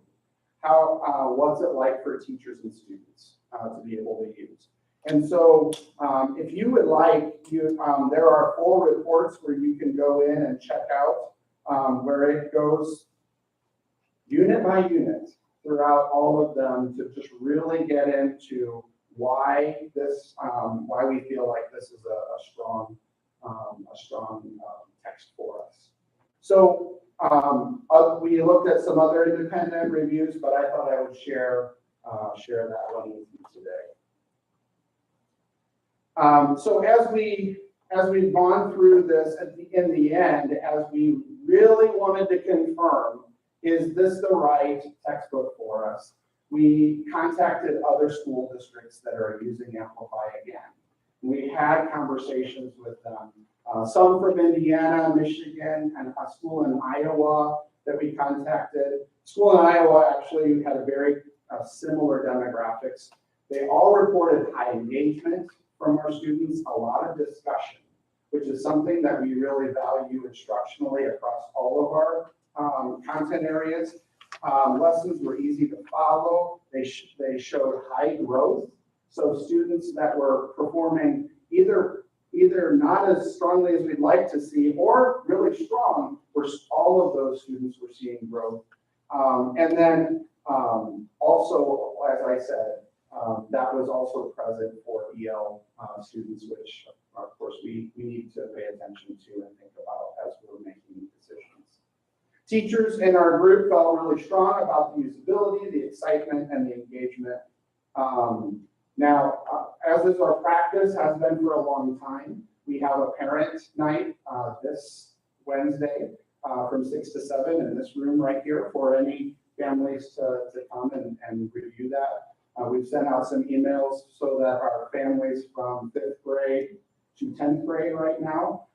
Speaker 11: What's it like for teachers and students to be able to use? And so if you would like, there are full reports where you can go in and check out where it goes unit by unit throughout all of them to just really get into why we feel like this is a strong text for us. So we looked at some other independent reviews, but I thought I would share that one with you today. So as we've gone through this in the end, as we really wanted to confirm, is this the right textbook for us? We contacted other school districts that are using Amplify again. We had conversations with them. Some from Indiana, Michigan, and a school in Iowa that we contacted. School in Iowa actually had a very similar demographics. They all reported high engagement from our students, a lot of discussion, which is something that we really value instructionally across all of our content areas. Lessons were easy to follow. They showed high growth. So students that were performing either not as strongly as we'd like to see or really strong, all of those students were seeing growth. And then Also, as I said, that was also present for EL students, which of course we need to pay attention to and think about as we're making decisions. Teachers in our group felt really strong about the usability, the excitement, and the engagement. Now, as is our practice, has been for a long time, we have a parent night this Wednesday from 6 to 7 in this room right here for any families to come and review that. We've sent out some emails so that our families from 5th grade to 10th grade right now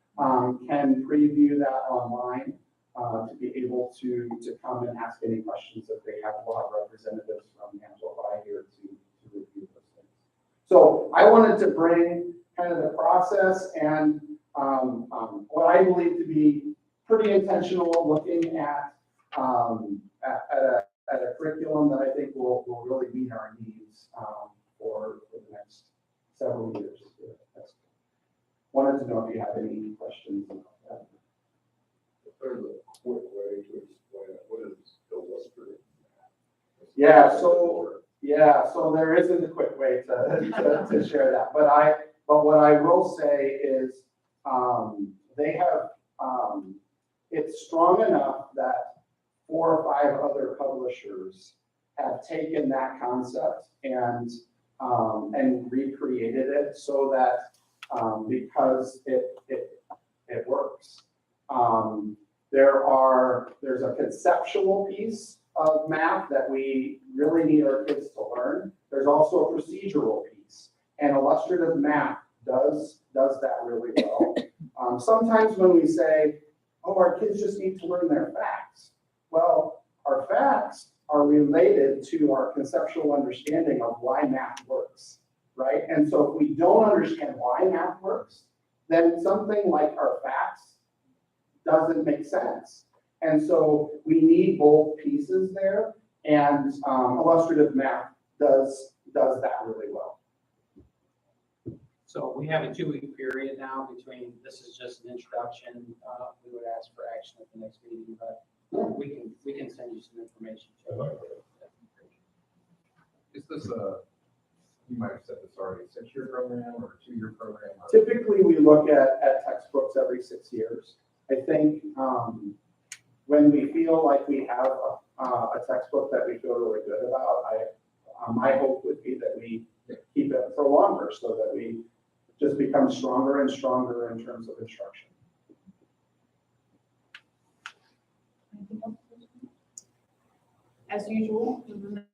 Speaker 11: can preview that online to be able to come and ask any questions if they have. A lot of representatives from Amplify here to review those things. So I wanted to bring kind of the process and what I believe to be pretty intentional looking at a curriculum that I think will really meet our needs for the next several years. Wanted to know if you have any questions about that.
Speaker 7: There's a quick way to explain it. What is illustrative?
Speaker 11: So there isn't a quick way to share that. But what I will say is they have it's strong enough that 4 or 5 other publishers have taken that concept and recreated it so that because it works. There's a conceptual piece of math that we really need our kids to learn. There's also a procedural piece, and illustrative math does that really well. Sometimes when we say, oh, our kids just need to learn their facts. Well, our facts are related to our conceptual understanding of why math works, right? And so if we don't understand why math works, then something like our facts doesn't make sense. And so we need both pieces there, and illustrative math does that really well.
Speaker 5: So we have a 2-week period now between, this is just an introduction. We would ask for action at the next meeting, but we can send you some information.
Speaker 6: Is this you might have said this already, 6-year program or a 2-year program?
Speaker 11: Typically, we look at textbooks every 6 years. I think when we feel like we have a textbook that we feel really good about, my hope would be that we keep it for longer so that we just become stronger and stronger in terms of instruction.
Speaker 1: As usual. Shoot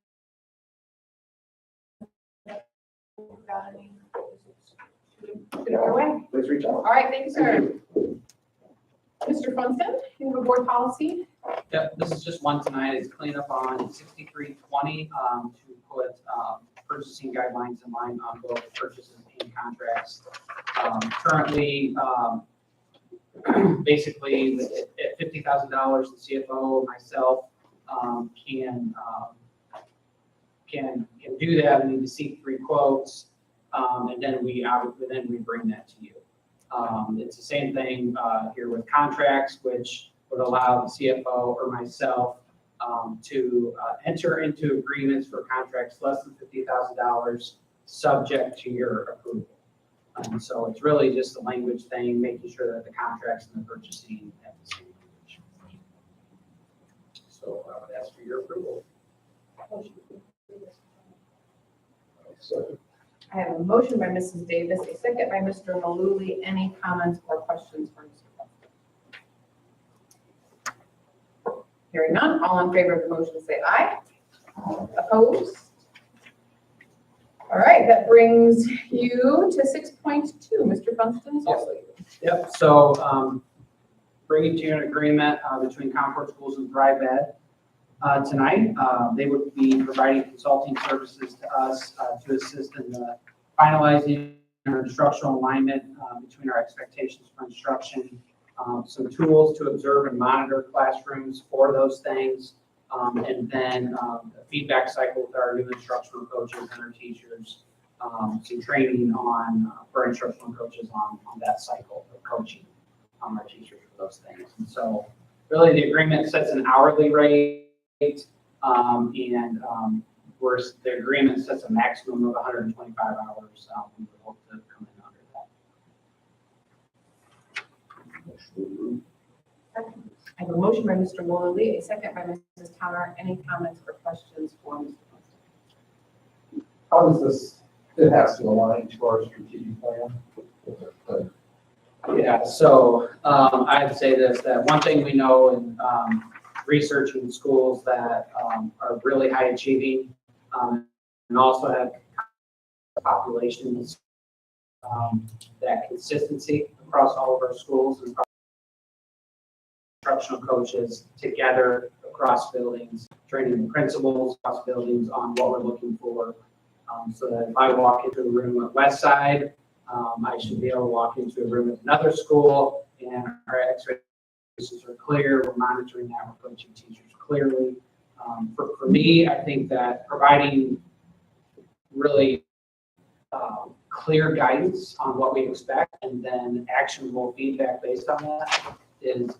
Speaker 1: it our way.
Speaker 11: Please reach out.
Speaker 1: All right, thank you, sir. Mr. Funston, you have a board policy?
Speaker 5: Yep, this is just one tonight. It's clean up on 6320 to put purchasing guidelines in line on both purchases and contracts. Currently, basically at $50,000, the CFO, myself, can do that. We need to seek 3 quotes, and then we bring that to you. It's the same thing here with contracts, which would allow the CFO or myself to enter into agreements for contracts less than $50,000, subject to your approval. So it's really just a language thing, making sure that the contracts and the purchasing have the same language. So I would ask for your approval.
Speaker 1: I have a motion by Mrs. Davis, a second by Mr. Malooly. Any comments or questions for Mr. Funston? Hearing none, all in favor of the motion say aye. Opposed? All right, that brings you to 6.2. Mr. Funston is also you.
Speaker 5: Yep, so bringing to an agreement between Concord Schools and Thrive Ed tonight. They would be providing consulting services to us to assist in the finalizing our instructional alignment between our expectations for instruction, some tools to observe and monitor classrooms for those things, and then a feedback cycle with our new instructional coaches and our teachers, some training on for instructional coaches on that cycle of coaching our teachers for those things. And so really the agreement sets an hourly rate Where the agreement sets a maximum of 125 hours, we would hope to come in under that.
Speaker 1: I have a motion by Mr. Woolley, a second by Mrs. Towner. Any comments or questions for Mr. Constant?
Speaker 6: How does this, it has to align to our strategic plan?
Speaker 5: Yeah, so I'd say this, that one thing we know in researching schools that are really high achieving and also have populations, that consistency across all of our schools and instructional coaches together across buildings, training the principals across buildings on what we're looking for. So that if I walk into a room at West Side, I should be able to walk into a room at another school and our expectations are clear. We're monitoring that. We're coaching teachers clearly. For me, I think that providing really clear guidance on what we expect and then actionable feedback based on that is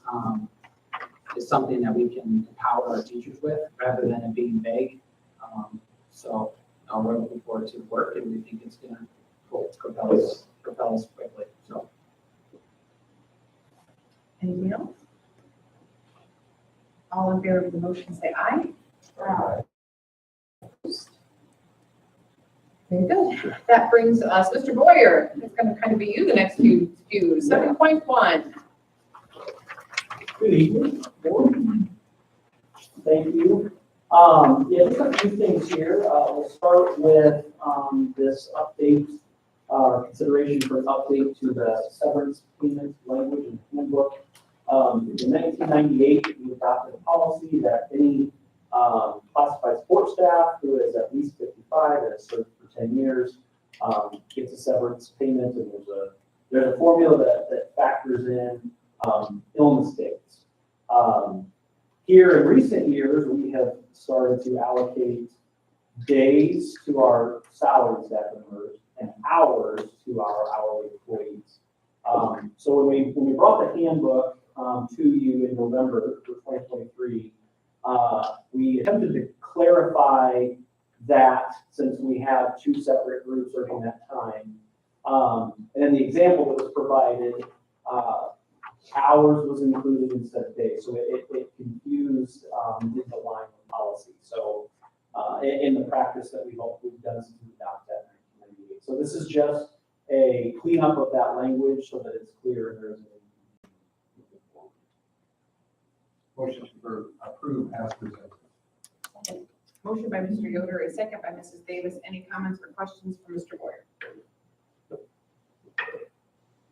Speaker 5: something that we can empower our teachers with rather than it being vague. So we're looking forward to the work and we think it's going to propel us quickly. So.
Speaker 1: Anything else? All in favor of the motion, say aye.
Speaker 6: Aye.
Speaker 1: Very good. That brings us, Mr. Boyer, it's going to kind of be you the next few 7.1.
Speaker 16: Good evening, board. Thank you. Yeah, just a few things here. We'll start with this update, consideration for an update to the severance payment language and handbook. In 1998, we adopted a policy that any classified sports staff who is at least 55 and has served for 10 years gets a severance payment, and there's a formula that factors in illness dates. Here in recent years, we have started to allocate days to our salary staff members and hours to our hourly employees. So when we brought the handbook to you in November for 2023, we attempted to clarify that since we have two separate groups during that time. And then the example that was provided, hours was included instead of days. So it confused didn't align with policy. So in the practice that we've done since we adopted that in 1998. So this is just a cleanup of that language so that it's clear and there isn't any.
Speaker 6: Motion to approve as presented.
Speaker 1: Motion by Mr. Yoder, a second by Mrs. Davis. Any comments or questions for Mr. Boyer?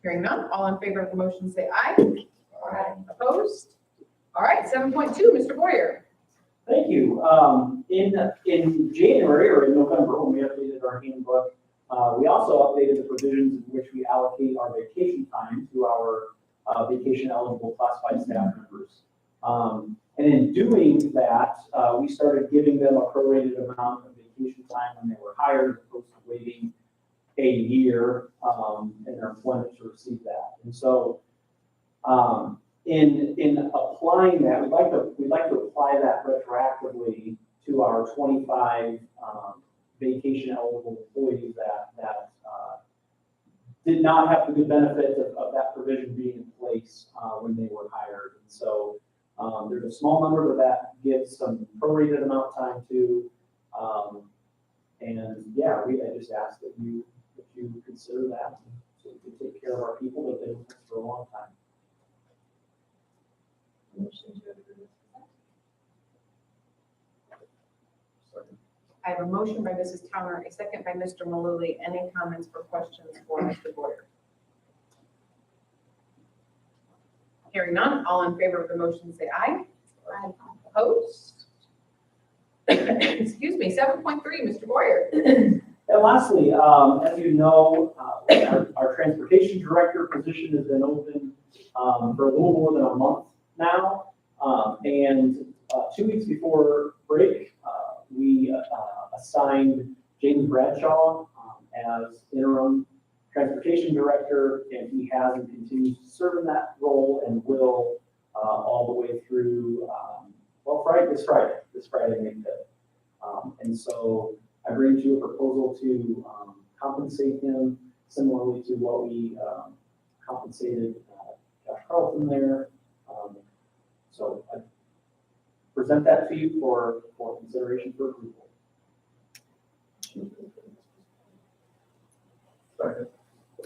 Speaker 1: Hearing none, all in favor of the motion say aye. Aye. Opposed? All right, 7.2, Mr. Boyer.
Speaker 16: Thank you. In January or in November, when we updated our handbook, we also updated the provisions in which we allocate our vacation time to our vacation eligible classified staff members. And in doing that, we started giving them a prorated amount of vacation time when they were hired, as opposed to waiting a year in their employment to receive that. And so in applying that, we'd like to apply that retroactively to our 25 vacation eligible employees that did not have the good benefit of that provision being in place when they were hired. And so there's a small number that gives some prorated amount of time to, and yeah, I just ask that you consider that so we can take care of our people that have been with us for a long time.
Speaker 1: I have a motion by Mrs. Towner, a second by Mr. Malooly. Any comments or questions for Mr. Boyer? Hearing none, all in favor of the motion say aye. Aye. Opposed? Excuse me, 7.3, Mr. Boyer.
Speaker 16: And lastly, as you know, our transportation director position has been open for a little more than a month now. And 2 weeks before break, we assigned James Bradshaw as interim transportation director, and he has and continues to serve in that role and will all the way through, this
Speaker 11: this Friday, May 5th. And so I bring to you a proposal to compensate him similarly to what we compensated Josh Carlton there. So I present that to you for consideration for approval.
Speaker 7: Second.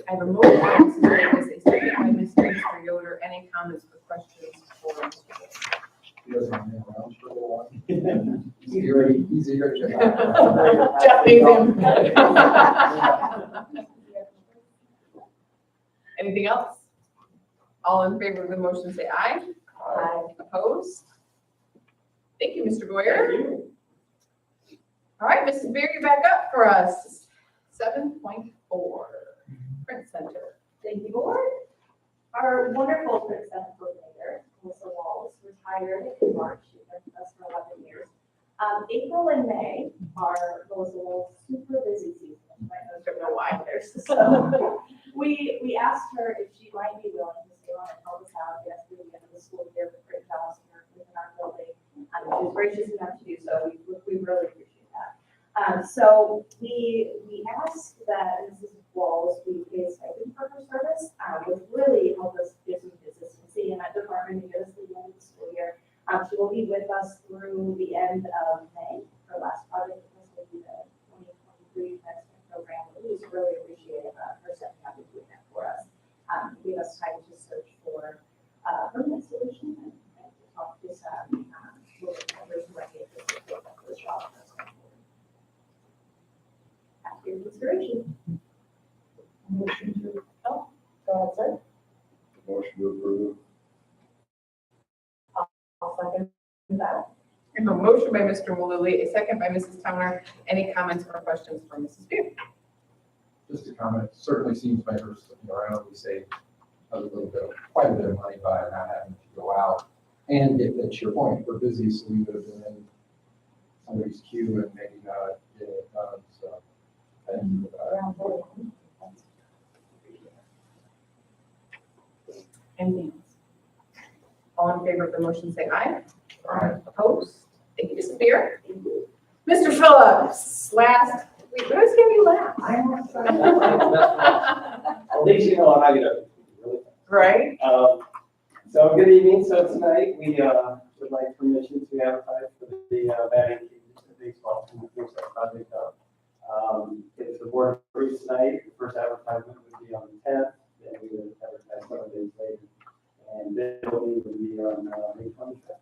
Speaker 1: I have a motion by Mrs. Davis, a second by Mr. Yoder. Any comments or questions for Mr. Davis?
Speaker 6: He doesn't hang around for a little while. He's eager to get out.
Speaker 1: Jeff needs him. Anything else? All in favor of the motion, say aye.
Speaker 4: Aye.
Speaker 1: Opposed? Thank you, Mr. Boyer.
Speaker 11: Thank you.
Speaker 1: All right, Mrs. Beer, you're back up for us. 7.4, Print Center.
Speaker 13: Thank you, board. Our wonderful print center coordinator, Melissa Walls, retired in March. She's been with us for 11 years. April and May are Melissa Walls' super busy season. You might
Speaker 1: Don't know why.
Speaker 13: So we asked her if she might be willing to stay on and help us out through the end of the school year with great jobs here within our building. She was gracious enough to do so. We really appreciate that. So we asked that Mrs. Walls be paid stipend for her service, which really helped us get some consistency in that department and get us through the end of the school year. She will be with us through the end of May. Her last project will be the 2023 investment program. We just really appreciate her stepping up and doing that for us. Give us time to search for a permanent solution and to talk to some members who might be interested in this job. After your consideration.
Speaker 7: Motion to.
Speaker 13: Oh, go ahead, sir.
Speaker 7: Motion to approve.
Speaker 13: I'll second that.
Speaker 1: I have a motion by Mr. Malooly, a second by Mrs. Towner. Any comments or questions for Mrs. Beer?
Speaker 6: Just a comment, certainly seems by her sticking around, we save quite a bit of money by not having to go out. And if that's your point, we're busy, so we would have been in somebody's queue and maybe not getting it done, so thank you for that.
Speaker 1: Anything else? All in favor of the motion, say aye.
Speaker 6: Aye.
Speaker 1: Opposed? Thank you, Mrs. Beer. Mr. Phillips, last, we always give you last.
Speaker 17: At least you know I'm not gonna really.
Speaker 1: Right?
Speaker 17: So good evening. So tonight we would like permission to advertise for the batting baseball and finish that project up. If the board approves tonight, the first advertisement would be on the 10th, then we would advertise 7 days later. And then it would be on May 25th.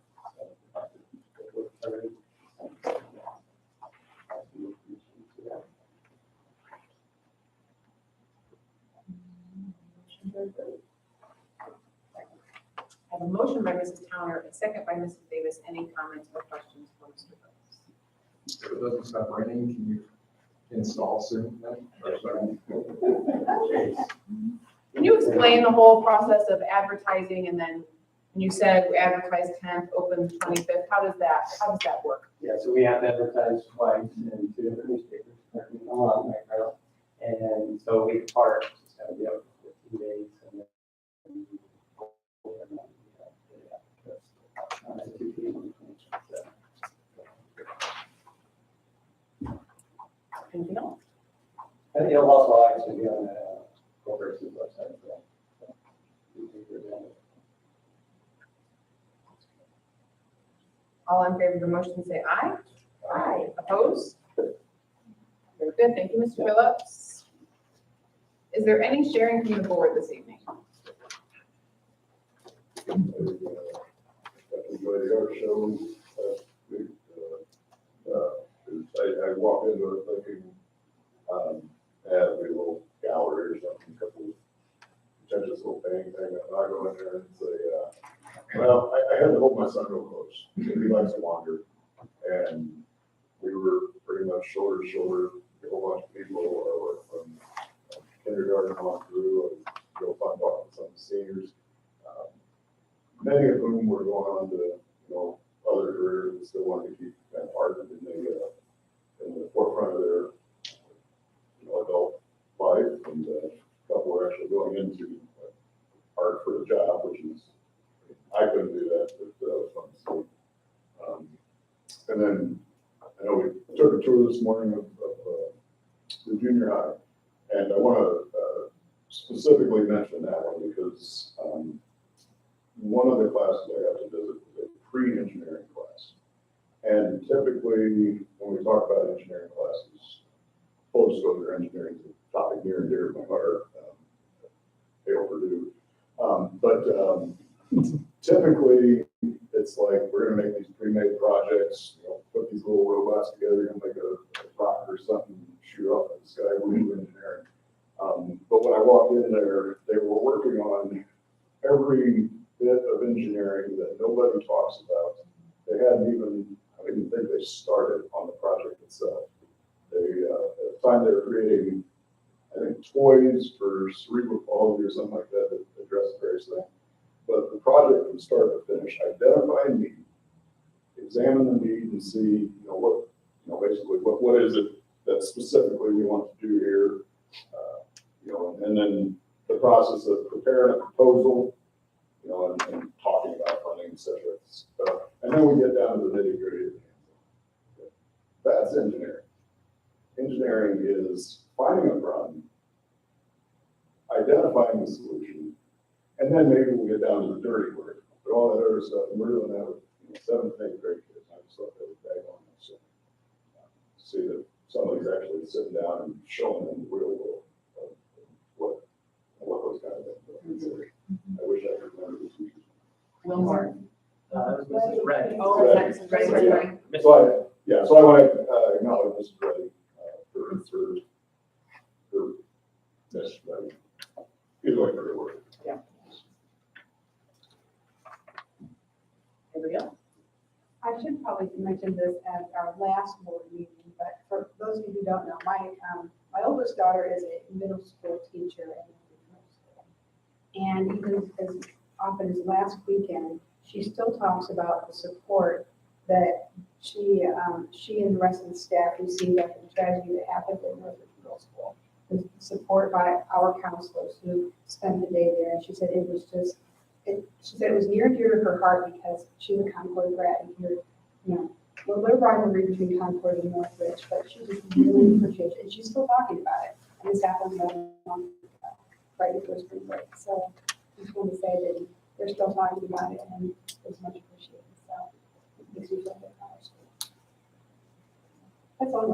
Speaker 1: I have a motion by Mrs. Towner, a second by Mrs. Davis. Any comments or questions for Mr. Phillips?
Speaker 6: If it doesn't stop raining, can you install soon then? Or sorry?
Speaker 1: Can you explain the whole process of advertising and then when you said we advertise 10th, open 25th, how does that work?
Speaker 17: Yeah, so we have to advertise twice in 2 different newspapers, currently come on, and so we part, it's gotta be up for 15 days, and then.
Speaker 1: Anything else?
Speaker 17: And it'll also actually be on the corporation's website.
Speaker 1: All in favor of the motion, say aye. Aye. Opposed? Very good. Thank you, Mr. Phillips. Is there any sharing from the board this evening?
Speaker 7: Enjoyed the art show last week. I walked into it thinking, have a little gallery or something, a couple of pretentious little painting thing. I go in there and say, well, I had to hold my son real close. He likes to wander. And we were pretty much shoulder to shoulder, a whole bunch of people from kindergarten on through, and go find out some of the seniors. Many of whom were going on to, other careers and still wanted to keep kind of art in the forefront of their, adult life. And a couple were actually going into art for the job, which is, I couldn't do that, but that was fun to see. And then, I know we took a tour this morning of the junior high, and I want to specifically mention that one because one of the classes I got to visit was a pre-engineering class. And typically, when we talk about engineering classes, full disclosure, engineering is a topic near and dear to my heart. Hail Purdue. Typically, it's like, we're gonna make these pre-made projects, put these little robots together, and make a rocket or something, shoot off in the sky, we're doing engineering. But when I walked in there, they were working on every bit of engineering that nobody talks about. They hadn't even, I don't even think they started on the project itself. They, at the time they were creating, I think, toys for cerebral palsy or something like that that address the various things. But the project from start to finish, identify need, examine the need and see, basically what is it that specifically we want to do here, and then the process of preparing a proposal, and talking about funding, et cetera. And then we get down to the nitty gritty. That's engineering. Engineering is finding a problem, identifying the solution, and then maybe we'll get down to the dirty work. But all that other stuff, and we're doing that with 7th and 8th grade kids. I just thought that was bang on. So see that somebody's actually sitting down and showing them the real world of what those kind of things are. I wish I could remember the teachers.
Speaker 1: Wilmore.
Speaker 5: Mrs. Reddy.
Speaker 1: Oh, that's right.
Speaker 7: So I want to acknowledge Mrs. Reddy for this. He's doing very well.
Speaker 1: Yeah. Anybody else?
Speaker 9: I should probably mention this at our last board meeting, but for those of you who don't know, my oldest daughter is a middle school teacher at middle school. And even as often as last weekend, she still talks about the support that she and the rest of the staff received after the tragedy that happened at Northridge Middle School. The support by our counselors who spent the day there. And she said it was just, she said it was near and dear to her heart because she's a Concord grad and here, a little rivalry between Concord and Northridge, but she just really appreciates it. And she's still talking about it. And this happened about a month ago, right before spring break. So I just want to say that they're still talking about it and it's much appreciated. So it makes me feel good about our school. That's all.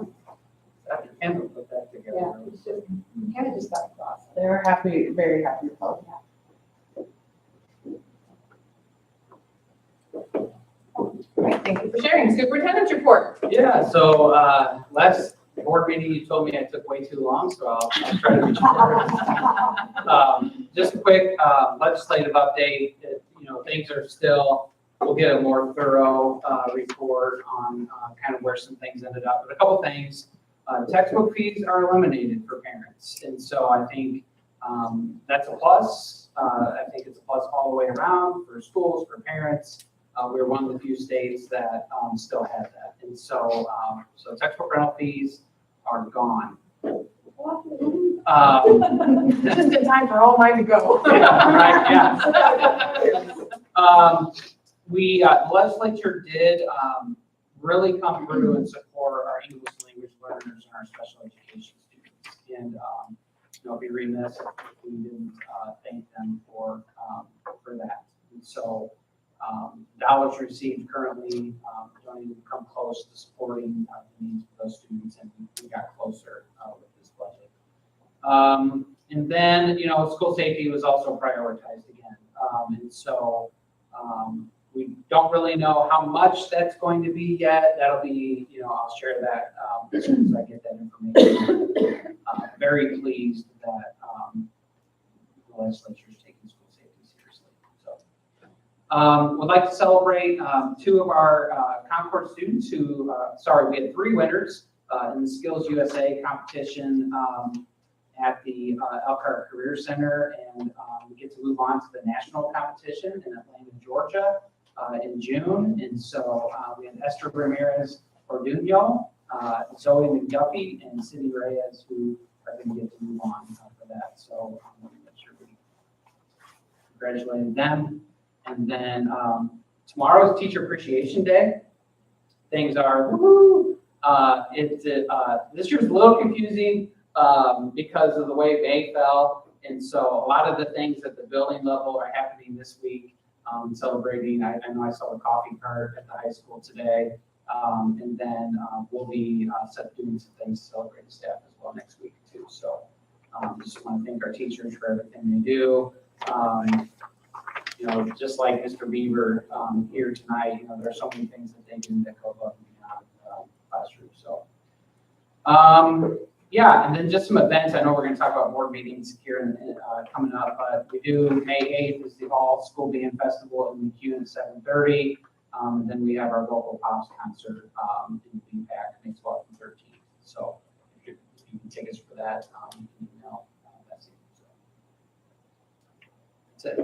Speaker 5: Dr. Campbell put that together.
Speaker 9: Yeah, it's just, kind of just got across.
Speaker 1: They're happy, very happy about that. All right, thank you for sharing. Superintendent's report.
Speaker 5: Yeah, so last board meeting, you told me I took way too long, so I'll try to be short. Just a quick legislative update. Things are still, we'll get a more thorough report on kind of where some things ended up. But a couple things, textbook fees are eliminated for parents. And so I think that's a plus. I think it's a plus all the way around for schools, for parents. We're one of the few states that still have that. And so, so textbook rental fees are gone.
Speaker 1: Just in time for all mine to go.
Speaker 5: Right, yeah. The legislature did really come through and support our English language learners and our special education students. And it'd be remiss if we didn't thank them for that. And so dollars received currently don't even come close to supporting the needs of those students, and we got closer with this budget. And then, school safety was also prioritized again. And so we don't really know how much that's going to be yet. That'll be, I'll share that as soon as I get that information. Very pleased that the legislature is taking school safety seriously. So, would like to celebrate two of our Concord students who, we had 3 winners in the Skills USA competition at the Elkhart Career Center, and we get to move on to the national competition in Atlanta, Georgia in June. And so we have Esther Ramirez Orduno, Zoe McDuffie, and Cindy Reyes, who are going to get to move on for that. So make sure we congratulate them. And then tomorrow is Teacher Appreciation Day. things are. This year's a little confusing because of the way May fell. And so a lot of the things at the building level are happening this week, celebrating. I know I saw the coffee cart at the high school today. And then we'll be doing some things to celebrate the staff as well next week too. So just want to thank our teachers for everything they do. Just like Mr. Beaver here tonight, there are so many things that they do that go above and beyond classroom. So, yeah, and then just some events. I know we're going to talk about board meetings here coming up, but we do May 8th is the All School Band Festival in McCune at 7:30. Then we have our local pops concert in the BPAC May 12th and 13th. So if you can take us for that, that's it. That's it.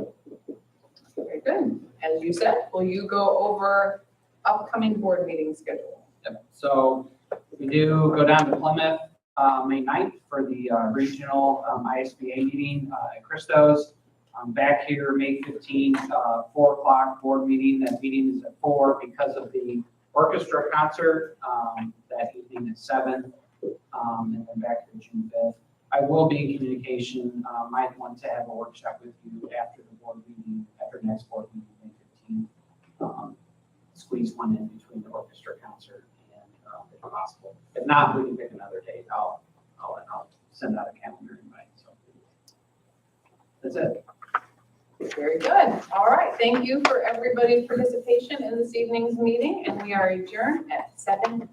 Speaker 1: Very good. As you said, will you go over upcoming board meeting schedule?
Speaker 5: Yep. So we do go down to Plymouth May 9th for the regional ISBA meeting at Christo's. Back here May 15th, 4 o'clock board meeting. That meeting is at 4 because of the orchestra concert that evening at 7. And then back to June 5th. I will be in communication. Might want to have a workshop with you after the board meeting, after next board meeting, May 15th. Squeeze one in between the orchestra concert and if possible. If not, we can pick another date. I'll send out a calendar invite. So that's it.
Speaker 1: Very good. All right. Thank you for everybody's participation in this evening's meeting, and we are adjourned at 7:00.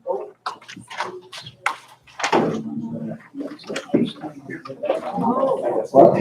Speaker 11: Well,